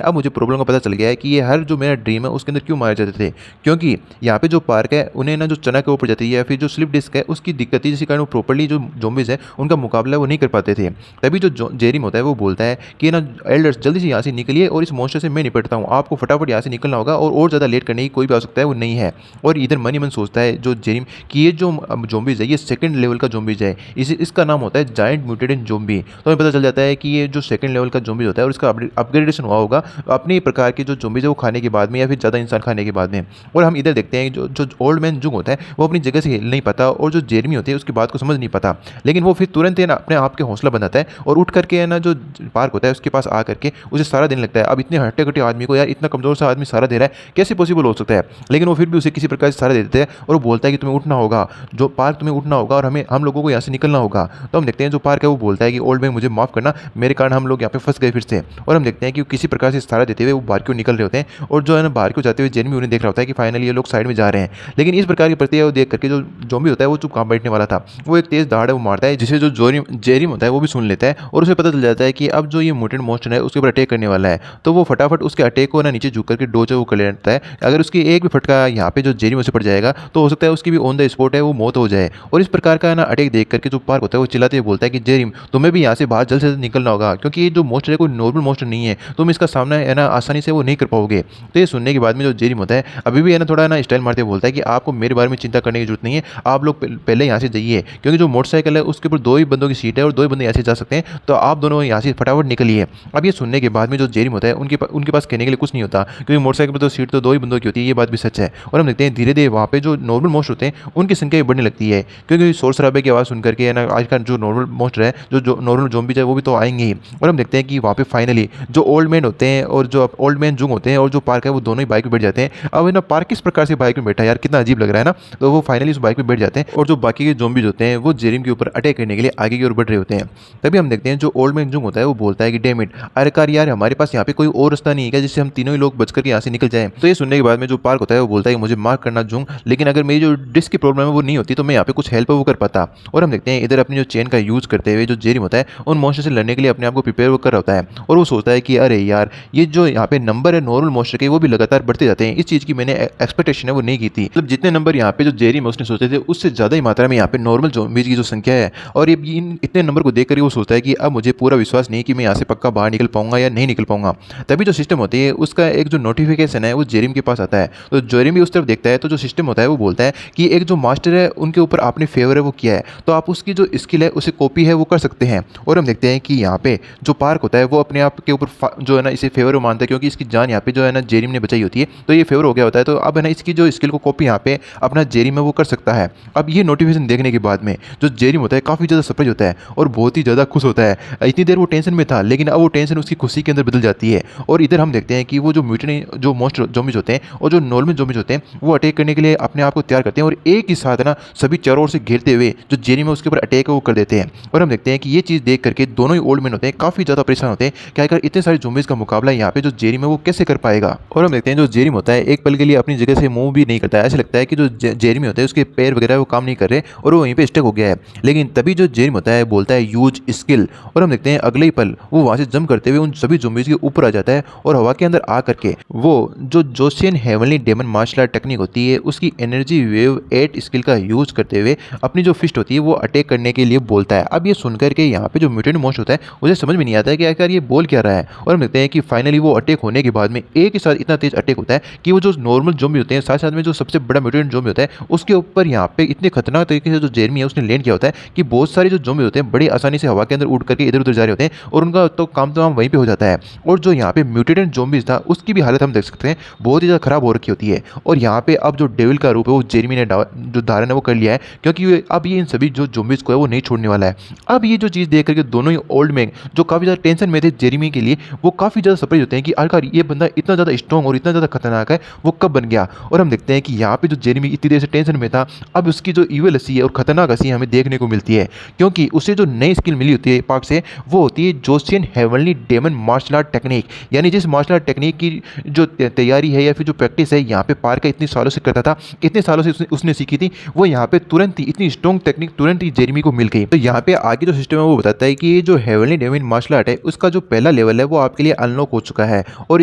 अब मुझे प्रॉब्लम का पता चल गया है कि ये हर जो मेरा ड्रीम है उसके अंदर क्यों मारे जाते थे। क्योंकि यहाँ पे जो पार्क है उन्हें ना जो चना के ऊपर जाती है या फिर जो स्लिप डिस्क है उसकी दिक्कत थी, जिसके कारण वो प्रॉपर्ली जो ज़ॉम्बीज़ है उनका मुकाबला वो नहीं कर पाते थे। तभी जो जेरिम होता है वो बोलता है कि ना एल्डर्स जल्दी से यहाँ से निकलिए और इस मॉन्स्टर से मैं निपटता हूँ, आपको फटाफट यहाँ से निकलना होगा और ज़्यादा लेट करने की कोई भी आवश्यकता है वो नहीं है। और इधर मन ही मन सोचता है जो जेरिम कि ये जो ज़ॉम्बीज़ है ये सेकंड लेवल का ज़ॉम्बीज़ है, इसका नाम होता है जायंट म्यूटेटेड ज़ॉम्बी। तो हमें पता चल जाता है कि ये जो सेकंड लेवल का ज़ॉम्बीज़ होता है और इसका अपग्रेडेशन हुआ होगा अपनी प्रकार के जो ज़ॉम्बीज़ है वो खाने के बाद में या फिर ज़्यादा इंसान खाने के बाद में। और हम इधर देखते हैं जो ओल्ड मैन जुंग होता है वो अपनी जगह से हिल नहीं पाता और जो जेरमी होती है उसकी बात को समझ नहीं पाता, लेकिन वो फिर तुरंत है ना अपने आप के हौसला बनाता है और उठ करके है ना जो पार्क होता है उसके पास आ करके उसे सारा देने लगता है। अब इतने हट्टे कट्टे आदमी को यार इतना कमज़ोर सा आदमी सारा दे रहा है कैसे पॉसिबल हो सकता है, लेकिन वो फिर भी उसे किसी प्रकार से सारा दे देते हैं और वो बोलता है कि तुम्हें उठना होगा, जो पार्क तुम्हें उठना होगा और हम लोगों को यहाँ से निकलना होगा। तो हम देखते हैं जो पार्क है वो बोलता है कि ओल्ड मैन मुझे माफ़ करना, मेरे कारण हम लोग यहाँ पे फंस गए फिर से। और हम देखते हैं कि किसी प्रकार से सहारा देते हुए वो बाहर क्यों निकल रहे होते हैं और जो है ना बाहर क्यों जाते हुए जेरमी उन्हें देख रहा होता है कि फाइनली ये लोग साइड में जा रहे हैं। लेकिन इस प्रकार की प्रक्रिया को देख करके जो ज़ॉम्बी होता है वो चुप कहाँ बैठने वाला था, वो एक तेज़ दहाड़ है वो मारता है जिसे जो जेरिम होता है वो भी सुन लेता है और उसे पता चल जाता है कि अब जो ये म्यूटेंट मॉन्स्टर है उसके ऊपर अटैक करने वाला है, तो वो फटाफट उसके अटैक को ना नीचे झुक करके डोज वो कर लेता है। अगर उसकी एक भी फटका यहाँ पे जो जेरी से पड़ जाएगा तो हो सकता है उसकी भी ऑन द स्पॉट है वो मौत हो जाए। और इस प्रकार का ना अटैक देख करके जो पार्क होता है वो चिल्लाते हुए बोलता है कि जेरिम, तुम्हें भी यहाँ से बाहर जल्द से जल्द निकलना होगा, क्योंकि ये जो मोस्टर है कोई नॉर्मल मोस्टर नहीं है, तुम इसका सामना है ना आसानी से वो नहीं कर पाओगे। तो ये सुनने के बाद में जो जेरिम होता है अभी भी है ना थोड़ा ना स्टाइल मारते हुए बोलता है कि आपको मेरे बारे में चिंता करने की जरूरत नहीं है, आप लोग पहले यहाँ से जाइए, क्योंकि जो मोटरसाइकिल है उसके ऊपर 2 ही बंदों की सीट है और 2 ही बंदे यहाँ से जा सकते हैं, तो आप दोनों यहाँ से फटाफट निकलिए। अब ये सुनने के बाद में जो जेरिम होता है उनके पास कहने के लिए कुछ नहीं होता, क्योंकि मोटरसाइकिल पर तो सीट तो 2 ही बंदों की होती है, ये बात भी सच है। और हम देखते हैं धीरे धीरे वहाँ पे जो नॉर्मल मोस्ट होते हैं उनकी संख्या भी बढ़ने लगती है, क्योंकि शोर शराबे की आवाज़ सुन करके है ना आज का जो नॉर्मल मोस्टर है, जो नॉर्मल ज़ॉम्बीज है वो भी तो आएंगे ही। और हम देखते हैं कि वहाँ पे फाइनली जो ओल्ड मैन होते हैं और जो ओल्ड मैन जुंग होते हैं और जो पार्क है वो दोनों ही बाइक पे बैठ जाते हैं। अब है ना पार्क किस प्रकार से बाइक में बैठा है यार, कितना अजीब लग रहा है ना। तो वो फाइनली उस बाइक पे बैठ जाते हैं और जो बाकी के ज़ॉम्बीज होते हैं वो जेरिम के ऊपर अटैक करने के लिए आगे की ओर बढ़ रहे होते हैं। तभी हम देखते हैं जो ओल्ड मैन जुंग होता है वो बोलता है कि डैम इट, अरे कार यार हमारे पास यहाँ पे कोई और रास्ता नहीं है क्या जिससे हम तीनों ही लोग बच करके यहाँ से निकल जाएं। तो ये सुनने के बाद में जो पार्क होता है वो बोलता है कि मुझे मार्क करना जुंग, लेकिन अगर मेरी जो डिस्क की प्रॉब्लम है वो नहीं होती तो मैं यहाँ पे कुछ हेल्प वो कर पाता। और हम देखते हैं इधर अपनी जो चेन का यूज़ करते हुए जो जेरिम होता है उन मॉन्स्टर से लड़ने के लिए अपने आप को प्रिपेयर कर रहा होता है। और वो सोचता है कि अरे यार ये जो यहाँ पे नंबर है नॉर्मल मॉन्स्टर के वो भी लगातार बढ़ते जाते हैं, इस चीज़ की मैंने एक्सपेक्टेशन है वो नहीं की थी। मतलब जितने नंबर यहाँ पे जो जेरिम है उसने सोचे थे उससे ज़्यादा ही मात्रा में यहाँ पे नॉर्मल ज़ॉम्बीज़ की जो संख्या है, और ये इन इतने नंबर को देख कर वो सोचता है कि अब मुझे पूरा विश्वास नहीं कि मैं यहाँ से पक्का बाहर निकल पाऊंगा या नहीं निकल पाऊंगा। तभी जो सिस्टम होती है उसका एक जो नोटिफिकेशन है वो जेरिम के पास आता है, तो जेरिम भी उस तरफ देखता है। तो जो सिस्टम होता है वो बोलता है कि एक जो मास्टर है उनके ऊपर आपने फेवर है वो किया है, तो आप उसकी जो स्किल है उसे कॉपी है वो कर सकते हैं। और हम देखते हैं कि यहाँ पे जो पार्क होता है वो अपने आप के ऊपर जो है ना इसे फेवर मानता है, क्योंकि इसकी जान यहाँ पे जो है ना जेरिम ने बचाई होती है, तो ये फेवर हो गया होता है। तो अब है ना इसकी जो स्किल को कॉपी यहाँ पे अपना जेरिम है वो कर सकता है। अब ये नोटिफिकेशन देखने के बाद में जो जेरिम होता है काफ़ी ज़्यादा सरप्राइज होता है और बहुत ही ज़्यादा खुश होता है। इतनी देर वो टेंशन में था, लेकिन अब वो टेंशन उसकी खुशी के अंदर बदल जाती है। और इधर हम देखते हैं कि वो जो म्यूटेंट जो मोस्ट ज़ॉम्बीज़ होते हैं और जो नॉर्मल ज़ॉम्बीज़ होते हैं वो अटैक करने के लिए अपने आप को तैयार करते हैं और एक ही साथ ना सभी चारों ओर से घेरते हुए जो जेरिम है उसके ऊपर अटैक वो कर देते हैं। और हम देखते हैं कि ये चीज़ देख करके दोनों ही ओल्ड मैन होते हैं काफ़ी ज़्यादा परेशान होते हैं कि अगर इतने सारे ज़ॉम्बीज़ का मुकाबला यहाँ पे जो जेरिम है वो कैसे कर पाएगा। और हम देखते हैं जो जेरिम होता है एक पल के लिए अपनी जगह से मूव भी नहीं करता है, ऐसा लगता है कि जो जेरिम होता है उसके पैर वगैरह वो काम नहीं कर रहे और वो वहीं पे स्टक हो गया है। लेकिन तभी जो जेरिम होता है बोलता है यूज स्किल, और हम देखते हैं अगले ही पल वो वहाँ से जंप करते हुए उन सभी ज़ॉम्बीज़ के ऊपर आ जाता है और हवा के अंदर आ करके वो जो जोशियन heavenly demon martial art technique होती है उसकी एनर्जी वेव 8 स्किल का यूज करते हुए अपनी जो फिस्ट होती है वो अटैक करने के लिए बोलता है। अब ये सुनकर के यहाँ पे जो म्यूटेंट मोस्ट होता है उसे समझ में नहीं आता है कि आखिर ये बोल क्या रहा है। और हम देखते हैं कि फाइनली वो अटैक होने के बाद में एक ही साथ इतना तेज अटैक होता है कि वो जो नॉर्मल ज़ॉम्बी होते हैं साथ साथ में जो सबसे बड़ा म्यूटेंट ज़ॉम्बी होता है उसके ऊपर यहाँ पे इतने खतरनाक तरीके से जो जेरमी है उसने लैंड किया होता है कि बहुत सारे जो ज़ॉम्बी होते हैं बड़ी आसानी से हवा के अंदर उड़ करके इधर उधर जा रहे होते हैं और उनका तो काम तमाम वहीं पे हो जाता है। और जो यहाँ पे म्यूटेंट ज़ॉम्बीज़ था उसकी भी हालत हम देख सकते हैं बहुत ही ज़्यादा खराब हो रखी होती है। और यहाँ पे अब जो डेविल का रूप है वो जेरमी ने जो धारण है वो कर लिया है, क्योंकि अब ये इन सभी जो ज़ॉम्बीज़ को है वो नहीं छोड़ने वाला है। अब ये जो चीज़ देख करके दोनों ही ओल्ड मैन जो काफ़ी ज़्यादा टेंशन में थे जेरमी के लिए वो काफ़ी ज़्यादा सरप्राइज होते हैं कि आखिर ये बंदा इतना ज़्यादा स्ट्रॉन्ग और इतना ज़्यादा खतरनाक है वो कब बन गया। और हम देखते हैं कि यहाँ पे जो जेरमी इतनी देर से टेंशन में था अब उसकी जो ईविल हंसी है और खतरनाक हंसी हमें देखने को मिलती है, क्योंकि उसे जो नई स्किल मिली होती है पार्क से वो होती है जोशियन heavenly demon martial art technique. यानी जिस मार्शल आर्ट टेक्निक की जो तैयारी है या फिर जो प्रैक्टिस है यहाँ पे पार्क का इतने सालों से करता था, इतने सालों से उसने सीखी थी, वो यहाँ पे तुरंत ही इतनी स्ट्रॉन्ग टेक्निक तुरंत ही जेरमी को मिल गई। तो यहाँ पे आगे जो सिस्टम है वो बताता है कि ये जो हेवनली डेमन मार्शल आर्ट है उसका जो पहला लेवल है वो आपके लिए अनलॉक हो चुका है और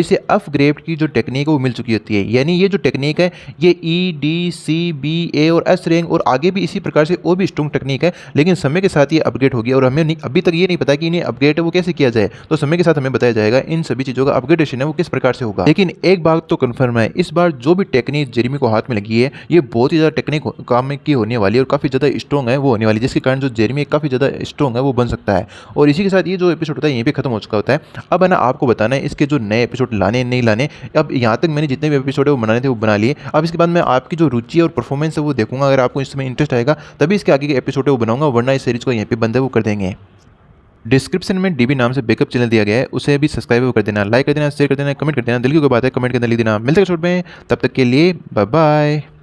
इसे अपग्रेड की जो टेक्निक है वो मिल चुकी होती है। यानी ये जो टेक्निक है ये EDCBA और S रैंक और आगे भी इसी प्रकार से और भी स्ट्रॉन्ग टेक्निक है, लेकिन समय के साथ ये अपग्रेड होगी और हमें अभी तक ये नहीं पता कि इन्हें अपग्रेड है वो कैसे किया जाए। तो समय के साथ हमें बताया जाएगा इन सभी चीज़ों का अपग्रेडेशन है वो किस प्रकार से होगा। लेकिन एक बात तो कन्फर्म है, इस बार जो भी टेक्निक जेरमी को हाथ में लगी है ये बहुत ही ज़्यादा टेक्निक काम की होने वाली है और काफ़ी ज़्यादा स्ट्रॉन्ग है वो होने वाली, जिसके कारण जो जेरमी काफ़ी ज़्यादा स्ट्रॉन्ग है वो बन सकता है। और इसी के साथ ये जो एपिसोड होता है यहीं पे खत्म हो चुका होता है। अब है ना आपको बताना है इसके जो नए एपिसोड लाने नहीं लाने। अब यहाँ तक मैंने जितने भी एपिसोड है वो बनाने थे वो बना लिए। अब इसके बाद मैं आपकी जो रुचि और परफॉर्मेंस है वो देखूंगा, अगर आपको इसमें इंटरेस्ट आएगा तभी इसके आगे के एपिसोड है वो बनाऊंगा, वरना इस सीरीज को यहीं पे बंद है वो कर देंगे। डिस्क्रिप्शन में डीबी नाम से बैकअप चैनल दिया गया है, उसे भी सब्सक्राइब कर देना, लाइक कर देना, शेयर कर देना, कमेंट कर देना, दिल की कोई बात है कमेंट के अंदर लिख देना। मिलते हैं एपिसोड में, तब तक के लिए बाय बाय।